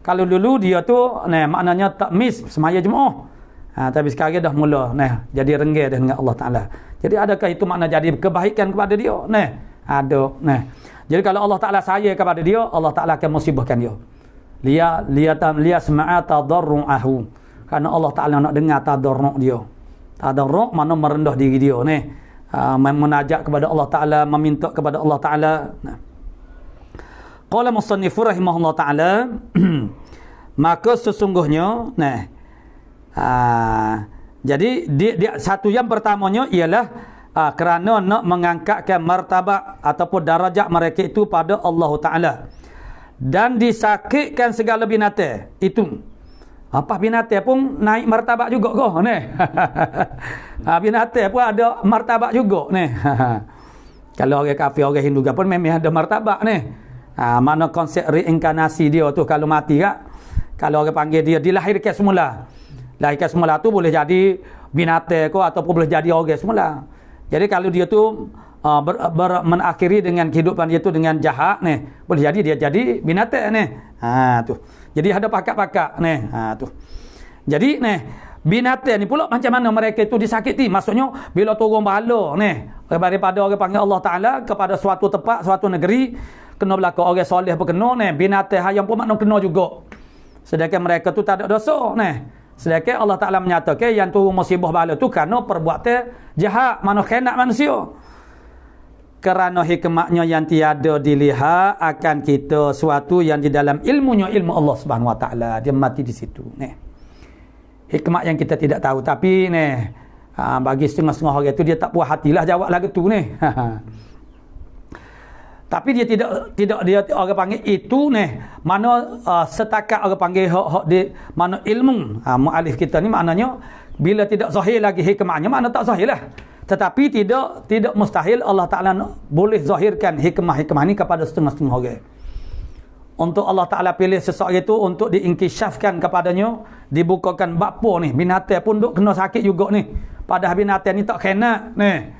Kalau dulu dia tu maknanya tak miss semaya Jumaat. Tapi sekarang dah mula jadi renggang dengan Allah Ta'ala. Jadi adakah itu makna jadi kebaikan kepada dia? Ada. Jadi kalau Allah Ta'ala sayang kepada dia, Allah Ta'ala akan musibahkan dia. Liya sema'a tadarru'ahu. Kerana Allah Ta'ala nak dengar tadarru' dia. Tadarru' mana merendah diri dia menajak kepada Allah Ta'ala, meminta kepada Allah Ta'ala. Qala musannifu rahimahullah ta'ala maka sesungguhnya jadi dia satu yang pertamanya ialah kerana nak mengangkatkan martabat ataupun darajat mereka itu pada Allah Ta'ala dan disakitkan segala binatang itu. Apa binatang pun naik martabat juga kau binatang pun ada martabat juga kalau orang kafir, orang Hindu pun memang ada martabat mana konsep reinkarnasi dia tu. Kalau mati kalau orang panggil dia dilahirkan semula, lahirkan semula tu boleh jadi binatang ko ataupun boleh jadi orang semula. Jadi kalau dia tu menakhiri dengan kehidupan dia tu dengan jahat ni, boleh jadi dia jadi binatang ni. Tu. Jadi ada pakak-pakak ni. Tu. Jadi ni binatang ni pula macam mana mereka itu disakiti? Maksudnya bila turun bala ni daripada orang panggil Allah Taala kepada suatu tempat, suatu negeri, kena berlaku orang soleh pun kena ni, binatang hayam pun makna kena juga. Sedangkan mereka tu tak ada dosa ni. Sedangkan Allah Taala menyatakan yang turun musibah bala tu kerana perbuatan jahat, mana khianat manusia. Kerana hikmahnya yang tiada dilihat akan kita suatu yang di dalam ilmunya ilmu Allah Subhanahu Wa Taala, dia mati di situ ni. Hikmah yang kita tidak tahu, tapi ni bagi setengah-setengah orang tu dia tak puas hatilah jawab lagu tu ni. Tapi dia tidak dia orang panggil itu ni mana setakat orang panggil hak di mana ilmu mualif kita ni, maknanya bila tidak zahir lagi hikmahnya, makna tak zahir lah. Tetapi tidak mustahil Allah Ta'ala boleh zahirkan hikmah-hikmah ni kepada setengah-setengah orang. Untuk Allah Ta'ala pilih seseorang itu untuk diinkishafkan kepadanya, dibukakan bakpo ni. Binatang pun duk kena sakit juga ni. Padahal binatang ni tak khianat ni.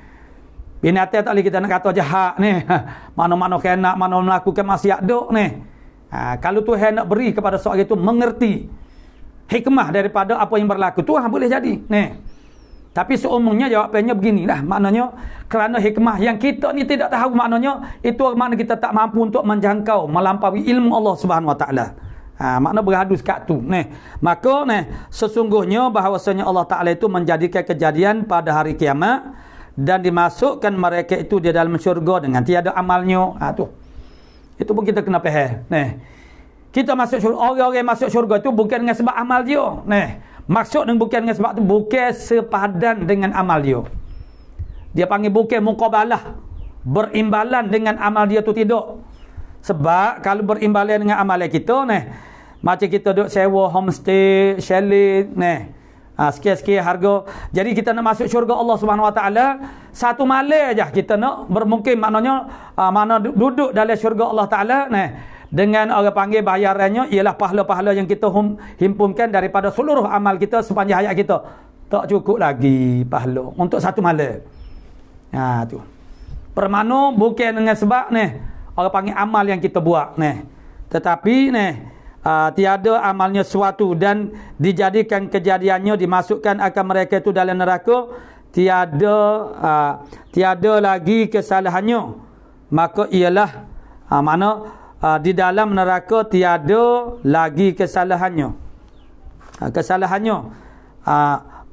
Binatang tak boleh kita nak kata jahat ni. Mana-mana khianat, mana melakukan maksiat duk ni. Kalau Tuhan nak beri kepada seseorang itu mengerti hikmah daripada apa yang berlaku, Tuhan boleh jadi ni. Tapi seumumnya jawapannya beginilah, maknanya kerana hikmah yang kita ni tidak tahu, maknanya itu makna kita tak mampu untuk menjangkau melampaui ilmu Allah Subhanahu Wa Taala. Makna beradu sekat tu. Maka sesungguhnya bahawasanya Allah Taala itu menjadikan kejadian pada hari kiamat dan dimasukkan mereka itu di dalam syurga dengan tiada amalnya. Tu. Itu pun kita kena faham. Kita masuk syurga, orang-orang masuk syurga itu bukan dengan sebab amal dia. Maksud dengan bukan dengan sebab tu bukan sepadan dengan amal dia. Dia panggil bukan muqabalah, berimbalan dengan amal dia tu tidak. Sebab kalau berimbalan dengan amalan kita macam kita duk sewa homestay, chalet sikit-sikit harga. Jadi kita nak masuk syurga Allah Subhanahu Wa Taala satu malam aja kita nak bermukim, maknanya mana duduk dalam syurga Allah Taala dengan orang panggil bayarannya ialah pahala-pahala yang kita himpunkan daripada seluruh amal kita sepanjang hayat kita. Tak cukup lagi pahala untuk satu malam. Tu. Permano bukan dengan sebab orang panggil amal yang kita buat tetapi tiada amalnya suatu dan dijadikan kejadiannya dimasukkan akan mereka itu dalam neraka, tiada lagi kesalahannya, maka ialah di dalam neraka tiada lagi kesalahannya.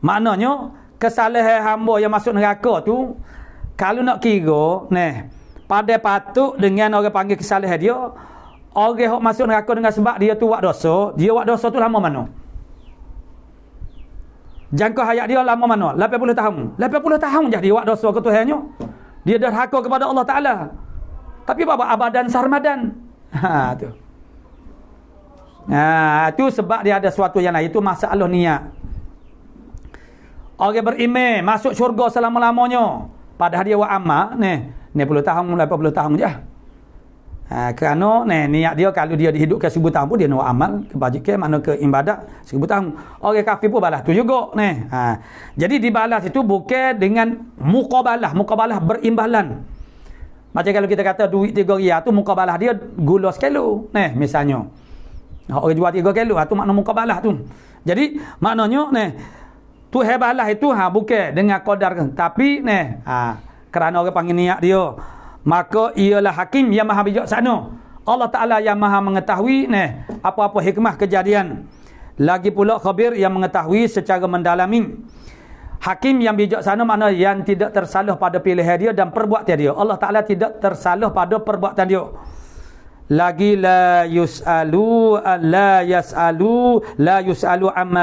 Maknanya kesalahan hamba yang masuk neraka tu kalau nak kira pada patut dengan orang panggil kesalahan dia, orang yang masuk neraka dengan sebab dia tu buat dosa, dia buat dosa tu lama mana? Jangka hayat dia lama mana? 80 tahun. 80 tahun je dia buat dosa ke Tuhannya. Dia derhaka kepada Allah Taala. Tapi apa abadan sarmadan. Tu. Itu sebab dia ada sesuatu yang lain, itu masalah niat. Orang beriman masuk syurga selama-lamanya, padahal dia buat amal 90 tahun 80 tahun je. Kerana niat dia kalau dia dihidupkan 1000 tahun pun dia nak amal kebajikan, mana ke ibadat 1000 tahun. Orang kafir pun balas tu juga Jadi dibalas itu bukan dengan muqabalah berimbalan. Macam kalau kita kata duit 3 riyal tu muqabalah dia gula sekilo misalnya. Orang jual 3 kilo tu makna muqabalah tu. Jadi maknanya Tuhan balas itu bukan dengan qadar, tapi kerana orang panggil niat dia, maka ialah hakim yang maha bijaksana. Allah Taala yang maha mengetahui apa-apa hikmah kejadian. Lagi pula khabir yang mengetahui secara mendalami. Hakim yang bijaksana makna yang tidak tersalah pada pilihan dia dan perbuatan dia. Allah Ta'ala tidak tersalah pada perbuatan dia. Lagi la yus'alu amma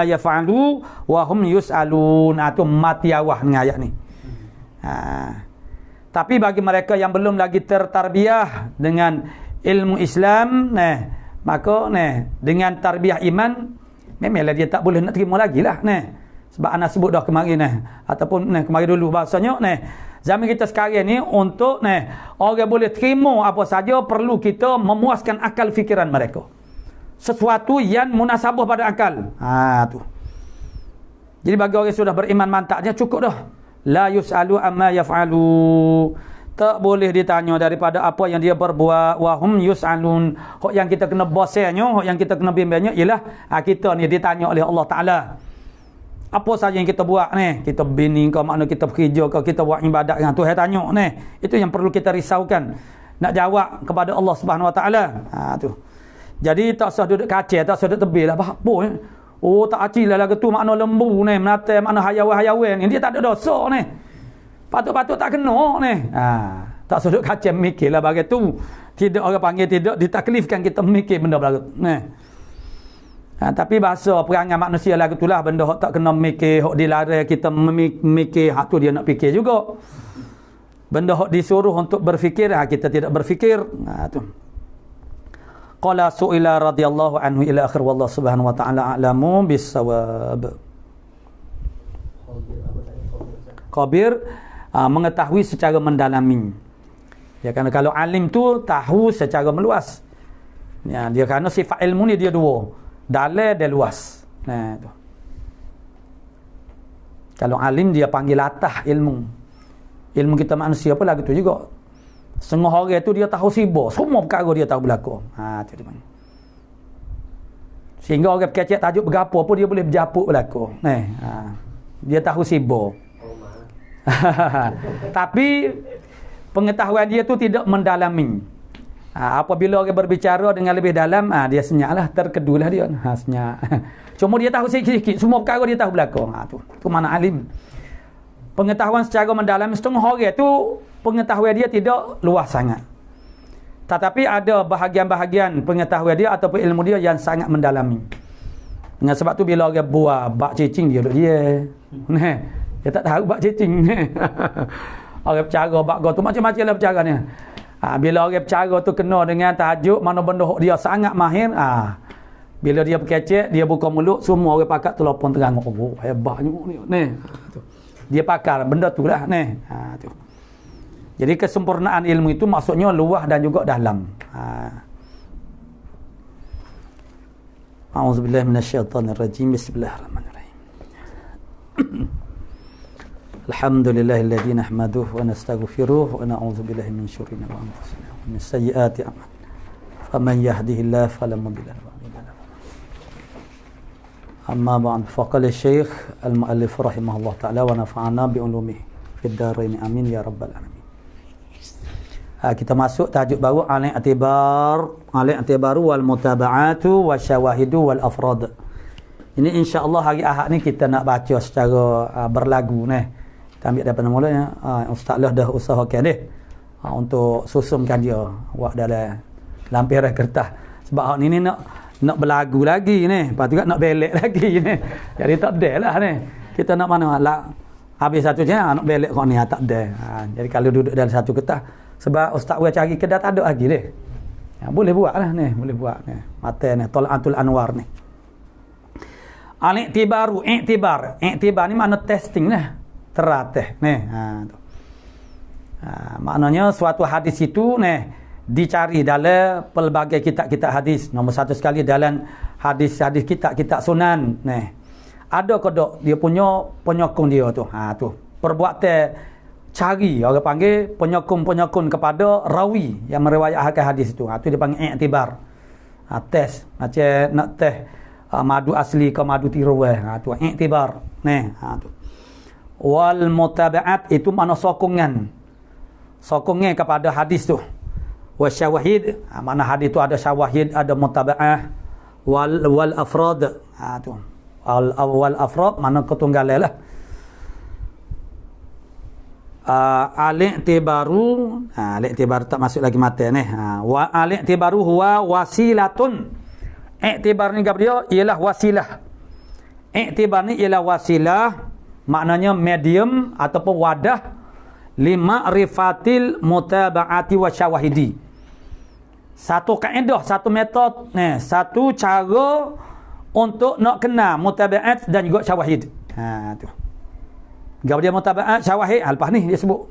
yaf'alu wa hum yus'alun. Itu mati awah dengan ayat ni. Tapi bagi mereka yang belum lagi tertarbiyah dengan ilmu Islam, maka dengan tarbiyah iman, memanglah dia tak boleh nak terima lagi lah. Sebab anak sebut dah kemarin ataupun kemarin dulu bahasanya zaman kita sekarang ni untuk orang boleh terima apa saja, perlu kita memuaskan akal fikiran mereka. Sesuatu yang munasabah pada akal. Tu. Jadi bagi orang yang sudah beriman mantapnya cukup dah. La yus'alu amma yaf'alu. Tak boleh ditanya daripada apa yang dia berbuat. Wa hum yus'alun. Hak yang kita kena bosnya, hak yang kita kena bimbangnya ialah kita ni ditanya oleh Allah Taala. Apa saja yang kita buat ni? Kita bini ke, makna kita bekerja ke, kita buat ibadat dengan Tuhan tanya ni. Itu yang perlu kita risaukan. Nak jawab kepada Allah Subhanahu Wa Taala. Tu. Jadi tak usah duduk kacau, tak usah duduk tebil lah. Apa ni? Oh tak acil lah lagu tu makna lembu ni, menata makna hayawan-hayawan ni. Dia tak ada dosa ni. Patut-patut tak kena ni. Tak usah duduk kacau mikirlah bagi tu. Tidak orang panggil tidak ditaklifkan kita mikir benda belagu. Ni. Tapi bahasa perangai manusia lagu itulah benda hak tak kena mikir, hak dilarang kita memikir, hak tu dia nak fikir juga. Benda hak disuruh untuk berfikir, kita tidak berfikir. Tu. Qala su'ila radhiyallahu anhu ila akhir wallahu subhanahu wa ta'ala a'lamu bis-shawab. Khabir mengetahui secara mendalami. Ya, kerana kalau alim tu tahu secara meluas. Ya, dia kerana sifat ilmu ni dia dua. Dalam dan luas. Nah tu. Kalau alim dia panggil latah ilmu. Ilmu kita manusia pun lagu tu juga. Setengah orang tu dia tahu sibuk. Semua perkara dia tahu berlaku. Tu dia panggil. Sehingga orang kecek tajuk berapa pun dia boleh berjapuk berlaku. Dia tahu sibuk. Tapi pengetahuan dia tu tidak mendalami. Apabila orang berbicara dengan lebih dalam, dia senyaklah, terkedulah dia. Senyak. Cuma dia tahu sikit-sikit, semua perkara dia tahu berlaku. Tu mana alim. Pengetahuan secara mendalam, setengah orang tu pengetahuan dia tidak luas sangat. Tetapi ada bahagian-bahagian pengetahuan dia ataupun ilmu dia yang sangat mendalami. Dengan sebab tu bila orang buah bak cicing dia duduk dia. Dia tak tahu bak cicing. Orang bercara bak go tu macam-macam lah bercaranya. Bila orang bercara tu kena dengan tajuk mana benda dia sangat mahir, bila dia berkecek, dia buka mulut, semua orang pakat telefon terang. Oh, hebatnya ni. Dia pakar benda tu lah ni. Tu. Jadi kesempurnaan ilmu itu maksudnya luas dan juga dalam. A'udzubillahi minasyaitonirrajim. Bismillahirrahmanirrahim. Alhamdulillahilladzi nahmaduhu wa nastaghfiruh wa na'udzu billahi min syururi anfusina wa min sayyiati a'malina. Faman yahdihillahu fala mudilla lahu wa man yudlil. Amma ba'd, faqala Syekh al-muallif rahimahullah ta'ala wa nafa'ana bi ulumihi fid dharain amin ya rabbal alamin. Kita masuk tajuk baru al-i'tibar wal mutaba'atu wasyawahidu wal afrad. Ini insya-Allah hari Ahad ni kita nak baca secara berlagu ni. Ambil daripada mulanya, Ustaz lah dah usahakan dia untuk susunkan dia buat dalam lampiran kertas. Sebab hak ni nak berlagu lagi ni, lepas tu nak belek lagi ni. Jadi tak ada lah ni. Kita nak mana lah habis satu je nak belek kau ni tak ada. Jadi kalau duduk dalam satu kertas, sebab Ustaz gua cari kedai tak ada lagi dia. Boleh buat lah ni, boleh buat ni. Mata ni Tal'atul Anwar ni. Al-i'tibaru, i'tibar ni makna testing lah. Teratih ni. Tu. Maknanya suatu hadis itu dicari dalam pelbagai kitab-kitab hadis. Nombor satu sekali dalam hadis-hadis kitab-kitab sunan. Ada kodok dia punya penyokong dia tu. Tu. Perbuatan cari, orang panggil penyokong-penyokong kepada rawi yang meriwayatkan hadis itu. Tu dia panggil i'tibar. Tes macam nak teh madu asli ke madu tiru. Tu i'tibar. Tu. Wal mutaba'at itu makna sokongan kepada hadis tu. Wasyawahid, makna hadis tu ada syawahid, ada mutaba'ah. Wal afrad, tu. Wal afrad makna ketunggalan lah. Al-i'tibaru, al-i'tibar tak masuk lagi mata ni. Wa al-i'tibaru huwa wasilatun. I'tibar ni apa dia? Ialah wasilah. I'tibar ni ialah wasilah. Maknanya medium ataupun wadah lima rifatil mutaba'ati wa syawahidi. Satu kaedah, satu metod, satu cara untuk nak kenal mutaba'at dan juga syawahid. Tu. Gap dia mutaba'at, syawahid, lepas ni dia sebut.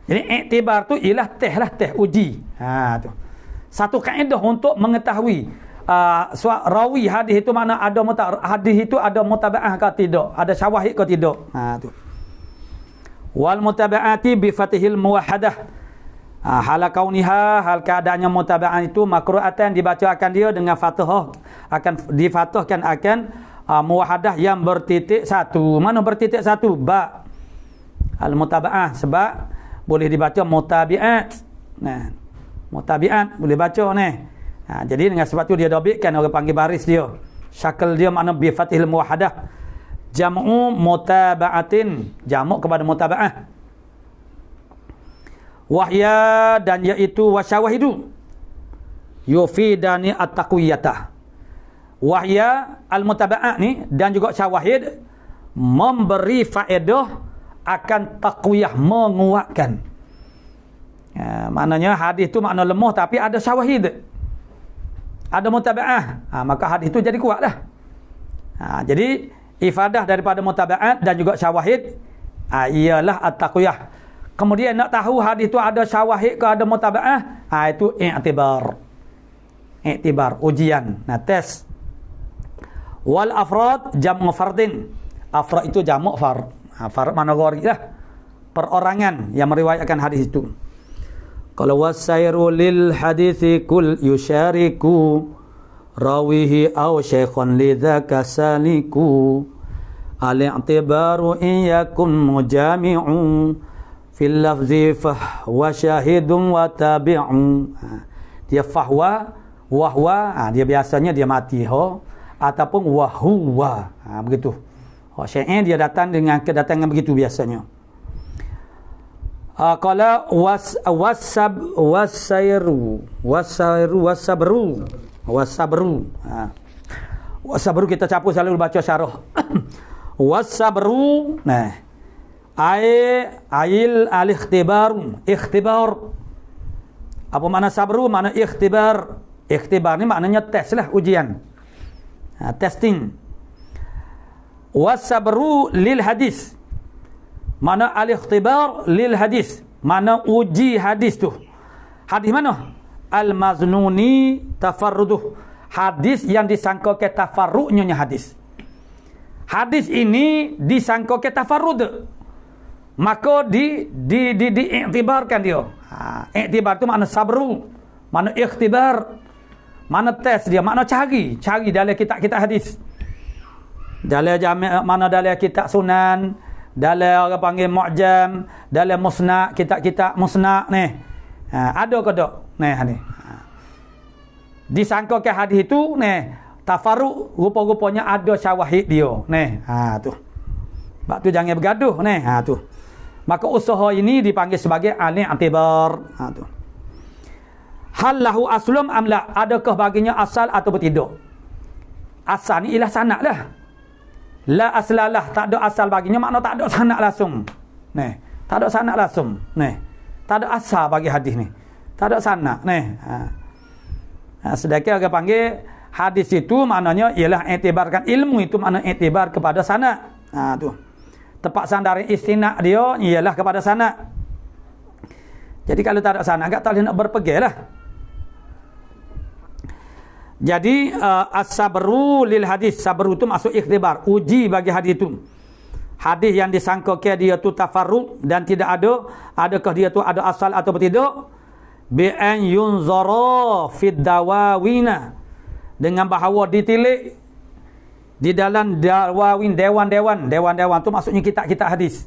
Jadi iktibar tu ialah teh uji. Tu. Satu kaedah untuk mengetahui rawi hadis itu mana ada hadis itu ada mutaba'ah ke tidak, ada syawahid ke tidak. Tu. Wal mutaba'ati bi fathil muwahhadah. Hal kauniha, hal keadaannya mutaba'ah itu makru'atan dibacakan dia dengan fathah, akan difathahkan akan muwahhadah yang bertitik satu. Mana bertitik satu? Ba. Al mutaba'ah sebab boleh dibaca mutabi'at. Nah, mutabi'at boleh baca ni. Jadi dengan sebab tu dia dobitkan, orang panggil baris dia. Syakal dia makna bi fathil muwahhadah. Jam'u mutaba'atin, jamak kepada mutaba'ah. Wahya dan iaitu wasyawahidu yufidani at-taqwiyatah. Wahya al-mutaba'ah ni dan juga syawahid memberi faedah akan taqwiyah, menguatkan. Maknanya hadis tu makna lemah tapi ada syawahid, ada mutaba'ah, maka hadis itu jadi kuat dah. Jadi ifadah daripada mutaba'at dan juga syawahid ialah at-taqwiyah. Kemudian nak tahu hadis itu ada syawahid ke ada mutaba'ah, itu i'tibar. I'tibar, ujian, tes. Wal afrad jam'u fardin. Afrad itu jamak fard. Fard mana ghairi lah. Perorangan yang meriwayatkan hadis itu. Kalau wasairu lil hadithi kul yusyariku rawihi aw syaikhan lidzaka saliku al-i'tibaru in yakun mujami'u fil lafzi fahwa syahidun wa tabi'u. Dia fahwa wahwa, dia biasanya dia mati ataupun wahuwa, begitu. Syai'in dia datang dengan kedatangan begitu biasanya. Qala wasabru kita capur selalu baca syarah. Wasabru al-ikhtibar. Apa makna sabru? Makna ikhtibar. Ikhtibar ni maknanya tes lah, ujian. Testing. Wasabru lil hadis. Mana al-ikhtibar lil hadis, mana uji hadis tu. Hadis mana? Al-maznuni tafarruduh. Hadis yang disangka ke tafarru'nya hadis. Hadis ini disangka ke tafarrud. Maka diiktibarkan dia. Iktibar tu makna sabru, mana ikhtibar, mana tes dia, makna cari dalam kitab-kitab hadis. Dalam jami' mana dalam kitab sunan, dalam orang panggil mu'jam, dalam musnad, kitab-kitab musnad ni. Ada ke tak? Ni. Disangka ke hadis itu ni tafarruq, rupa-rupanya ada syawahid dia. Ni. Tu. Sebab tu jangan bergaduh ni. Tu. Maka usaha ini dipanggil sebagai al-i'tibar. Tu. Hal lahu aslum am la? Adakah baginya asal atau tidak? Asal ni ialah sanad lah. La aslalah, tak ada asal baginya, makna tak ada sanad langsung. Tak ada sanad langsung. Tak ada asal bagi hadis ni. Tak ada sanad. Sedangkan orang panggil hadis itu maknanya ialah iktibarkan ilmu, itu makna iktibar kepada sanad. Tu. Tepat sandari istinad dia ialah kepada sanad. Jadi kalau tak ada sanad, tak boleh nak berpegang lah. Jadi as-sabru lil hadis, sabru itu masuk ikhtibar, uji bagi hadis itu. Hadis yang disangka ke dia tu tafarruq dan tidak ada, adakah dia tu ada asal atau tidak? Bi an yunzara fid dawawina, dengan bahawa ditilik di dalam dawawin, dewan-dewan tu maksudnya kitab-kitab hadis.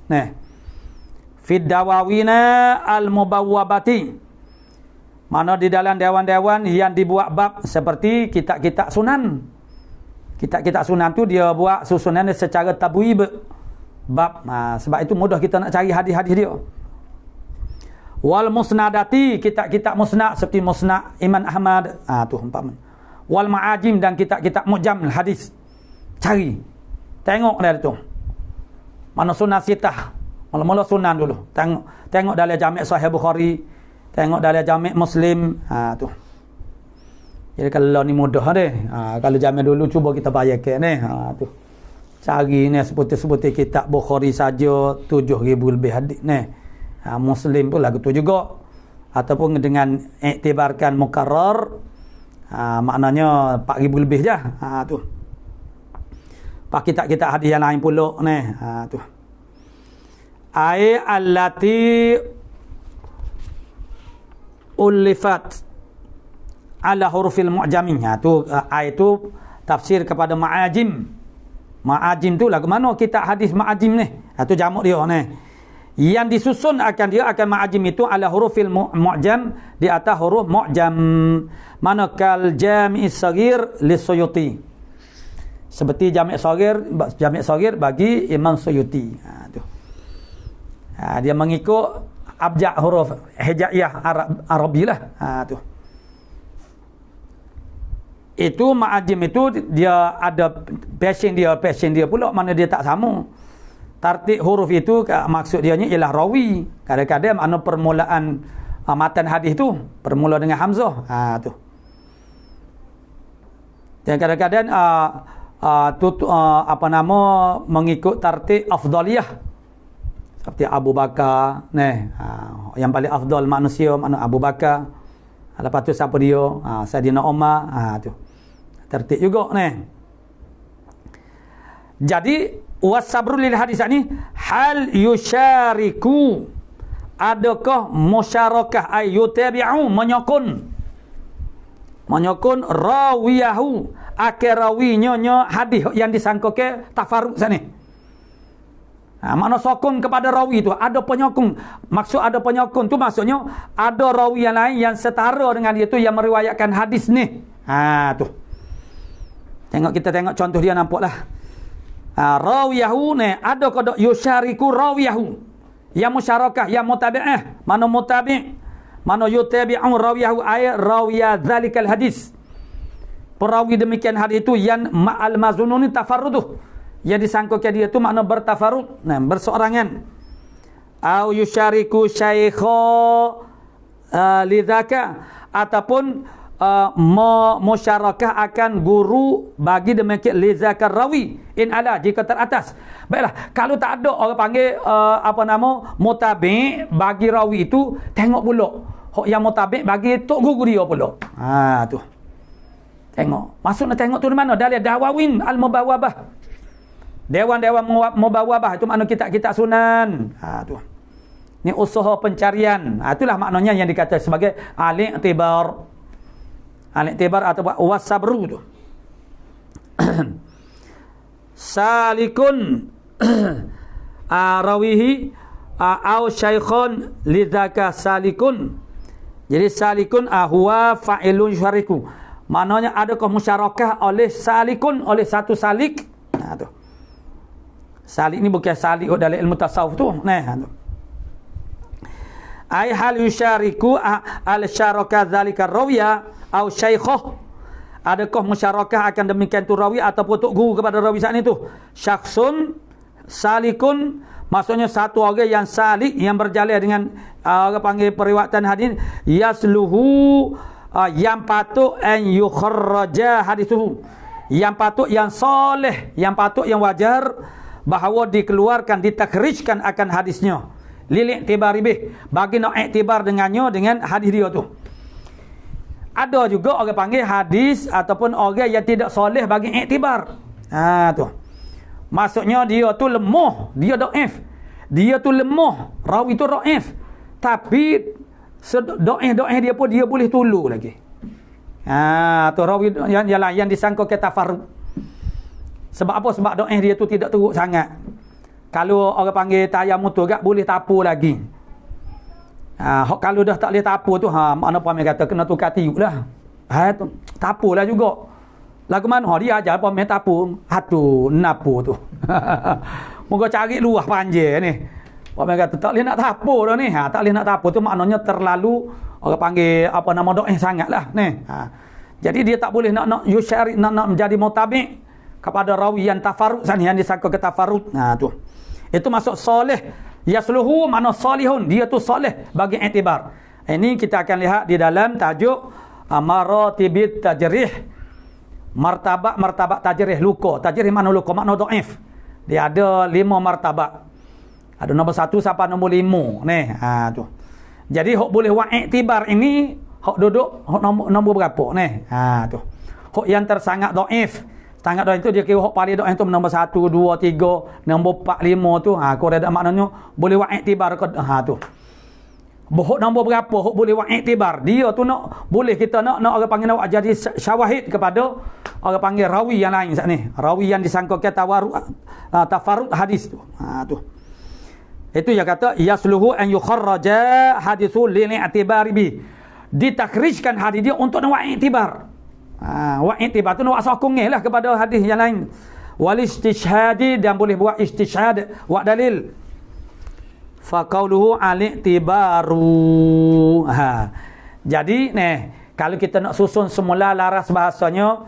Fid dawawina al-mubawwabati, mana di dalam dewan-dewan yang dibuat bab seperti kitab-kitab sunan. Kitab-kitab sunan tu dia buat susunan secara tabwib bab. Sebab itu mudah kita nak cari hadis-hadis dia. Wal musnadati, kitab-kitab musnad seperti musnad Imam Ahmad. Tu umpama. Wal ma'ajim dan kitab-kitab mu'jam hadis. Cari. Tengok dari tu. Mana sunan sitah. Mula-mula sunan dulu. Tengok dalam Jami' Sahih Bukhari. Tengok dalam Jami' Muslim. Tu. Jadi kalau ni mudah deh. Kalau Jami' dulu cuba kita bayarkan ni. Tu. Cari ni seperti kitab Bukhari saja 7,000 lebih hadis ni. Muslim pun lagu tu juga. Ataupun dengan iktibarkan mukarrar. Maknanya 4,000 lebih je. Tu. Pak kita hadis yang lain pula ni. Tu. Ai allati ulifat ala hurufil mu'jamin. Tu ai tu tafsir kepada ma'ajim. Ma'ajim tu lagu mana kita hadis ma'ajim ni? Tu jamak dia ni. Yang disusun akan ma'ajim itu ala hurufil mu'jam, di atas huruf mu'jam. Manakal jami'is saghir lisuyuti. Seperti jami' saghir bagi Imam Suyuti. Tu. Dia mengikut abjad huruf hijaiyah Arabi lah. Tu. Itu ma'ajim itu dia ada passion dia pula, mana dia tak sama. Tartib huruf itu maksud dia ialah rawi. Kadang-kadang makna permulaan matan hadis tu bermula dengan hamzah. Tu. Dan kadang-kadang mengikut tartib afdaliyah. Seperti Abu Bakar, yang paling afdal manusia makna Abu Bakar. Lepas tu siapa dia? Saidina Umar. Tu. Tartib juga Jadi wasabrul lil hadis ni hal yusyariku, adakah musyarakah ay yutabi'u menyokon rawiyahu akarawinya hadis yang disangka ke tafarruq sani. Makna sokong kepada rawi tu ada penyokong. Maksud ada penyokong tu maksudnya ada rawi yang lain yang setara dengan dia tu yang meriwayatkan hadis ni. Tu. Kita tengok contoh dia nampaklah. Rawiyahu ni ada kodok yusyariku rawiyahu, yang musyarakah, yang mutabi'ah. Mana mutabi', mana yutabi'u rawiyahu ay rawiya zalikal hadis. Perawi demikian hadis itu yang ma'al mazununi tafarruduh, yang disangkakan dia tu makna bertafarrud, berseorangan. Au yusyariku syaikha lidzaka, ataupun musyarakah akan guru bagi demikian lizakar rawi in ala, jika teratas. Baiklah, kalau tak ada orang panggil mutabi' bagi rawi itu, tengok pula yang mutabi' bagi tok guru dia pula. Tu. Tengok. Maksudnya tengok tu di mana? Dari Dawawin al-Mubawwabah. Dewan-dewan Mubawwabah itu makna kitab-kitab sunan. Tu. Ni usaha pencarian. Itulah maknanya yang dikata sebagai al-i'tibar. Al-i'tibar atau wasabru tu. Salikun rawihi au syaikhun lidzaka salikun. Jadi salikun huwa fa'ilun syariku. Maknanya adakah musyarakah oleh salikun, oleh satu salik. Tu. Salik ni bukan salik dalam ilmu tasawuf tu. Tu. Ai hal yusyariku al-syaraka dzalika rawiya au syaikhah, adakah musyarakah akan demikian tu rawi ataupun tok guru kepada rawi saat itu. Syakhsun salikun, maksudnya satu orang yang salik, yang berjalan dengan orang panggil periwayatan hadis, yasluhu yang patut an yukharraja hadithuhu, yang patut, yang soleh, yang patut, yang wajar bahawa dikeluarkan, ditakhrijkan akan hadisnya. Lil i'tibari bih, bagi nak iktibar dengannya, dengan hadis dia tu. Ada juga orang panggil hadis ataupun orang yang tidak soleh bagi iktibar. Tu. Maksudnya dia tu lemah, dia dhaif. Dia tu lemah, rawi tu dhaif. Tapi dhaif dia pun dia boleh tolong lagi. Tu rawi yang disangka ke tafarrud. Sebab apa? Sebab dhaif dia tu tidak teruk sangat. Kalau orang panggil tayammum tu agak boleh tapu lagi. Kalau dah tak boleh tapu tu, makna pemain kata kena tukar tiup lah. Tapu lah juga. Lagu mana dia ajar pemain tapu, hatu napu tu. Moga cari luah panjang ni. Pemain kata tak boleh nak tapu dah ni. Tak boleh nak tapu tu maknanya terlalu orang panggil doa sangat lah ni. Jadi dia tak boleh nak yusyari, nak menjadi mutabi' kepada rawi yang tafarrud sana, yang disangka ke tafarrud. Tu. Itu masuk soleh. Yasluhu makna salihun, dia tu soleh bagi iktibar. Ini kita akan lihat di dalam tajuk maratibit tajrih. Martabat tajrih luka. Tajrih makna luka, makna dhaif. Dia ada 5 martabat. Ada nombor 1 sampai nombor 5 ni. Tu. Jadi hok boleh buat iktibar ini hok duduk hok nombor berapa ni? Tu. Hok yang tersangat dhaif. Sangat dhaif itu dia kira hok paling dhaif itu nombor 1, 2, 3, nombor 4, 5 tu. Kau ada maknanya boleh buat iktibar ke tu. Hok nombor berapa hok boleh buat iktibar. Dia tu nak boleh kita nak orang panggil nak jadi syawahid kepada orang panggil rawi yang lain sat ni. Rawi yang disangkakan tafarrud hadis tu. Tu. Itu yang kata yasluhu an yukharraja hadithu lil i'tibari bi. Ditakrijkan hadis dia untuk nak buat iktibar. Buat iktibar tu nak buat sokonglah kepada hadis yang lain. Wal istishhadi dan boleh buat istishhad buat dalil. Fa qauluhu al-i'tibaru. Jadi kalau kita nak susun semula laras bahasanya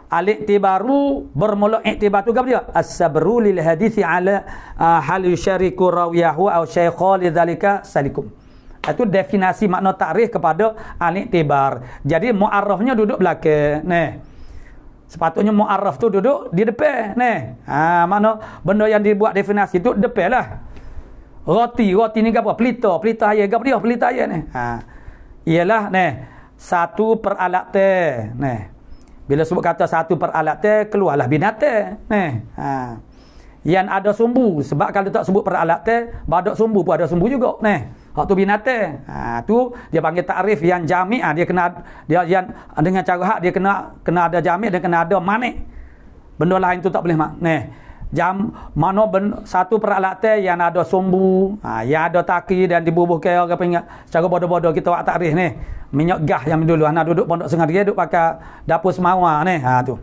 al-i'tibaru bermula i'tibar tu apa dia? As-sabru lil hadithi ala hal yushariku rawiyahu aw syaikha lidzalika salikum. Itu definisi makna takrif kepada al-i'tibar. Jadi mu'arrafnya duduk belakang. Sepatutnya mu'arraf tu duduk di depan. Makna benda yang dibuat definisi tu depan lah. Roti ni apa? Pelita air apa dia? Pelita air ni. Ialah satu peralatan. Bila sebut kata satu peralatan keluarlah binatang. Yang ada sumbu, sebab kalau tak sebut peralatan, badak sumbu pun ada sumbu juga. Hak tu binatang. Tu dia panggil takrif yang jami', dia kena dia yang dengan cara hak dia kena ada jami' dan kena ada manik. Benda lain tu tak boleh mana satu peralatan yang ada sumbu, yang ada taki dan dibubuhkan orang panggil secara bodoh-bodoh kita buat takrif ni. Minyak gas yang dulu anak duduk pondok sengaja duduk pakai dapur semawa ni. Tu.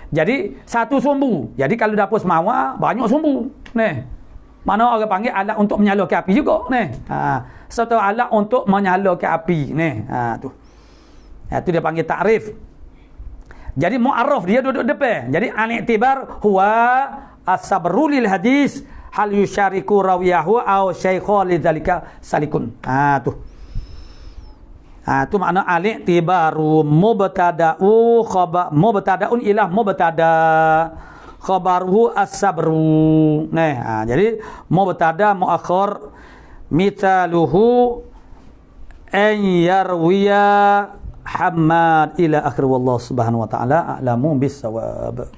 Jadi satu sumbu. Jadi kalau dapur semawa banyak sumbu. Mana orang panggil alat untuk menyalakan api juga satu alat untuk menyalakan api tu. Itu dia panggil takrif. Jadi mu'arraf dia duduk depan. Jadi al-i'tibar huwa as-sabru lil hadis hal yushariku rawiyahu aw syaikha lidzalika salikun. Tu. Tu makna al-i'tibaru mubtada'un ila mubtada khabaruhu as-sabru. Jadi mubtada muakhir mithaluhu an yarwiya Hamad ila akhir wallahu subhanahu wa ta'ala a'lamu bis-shawab.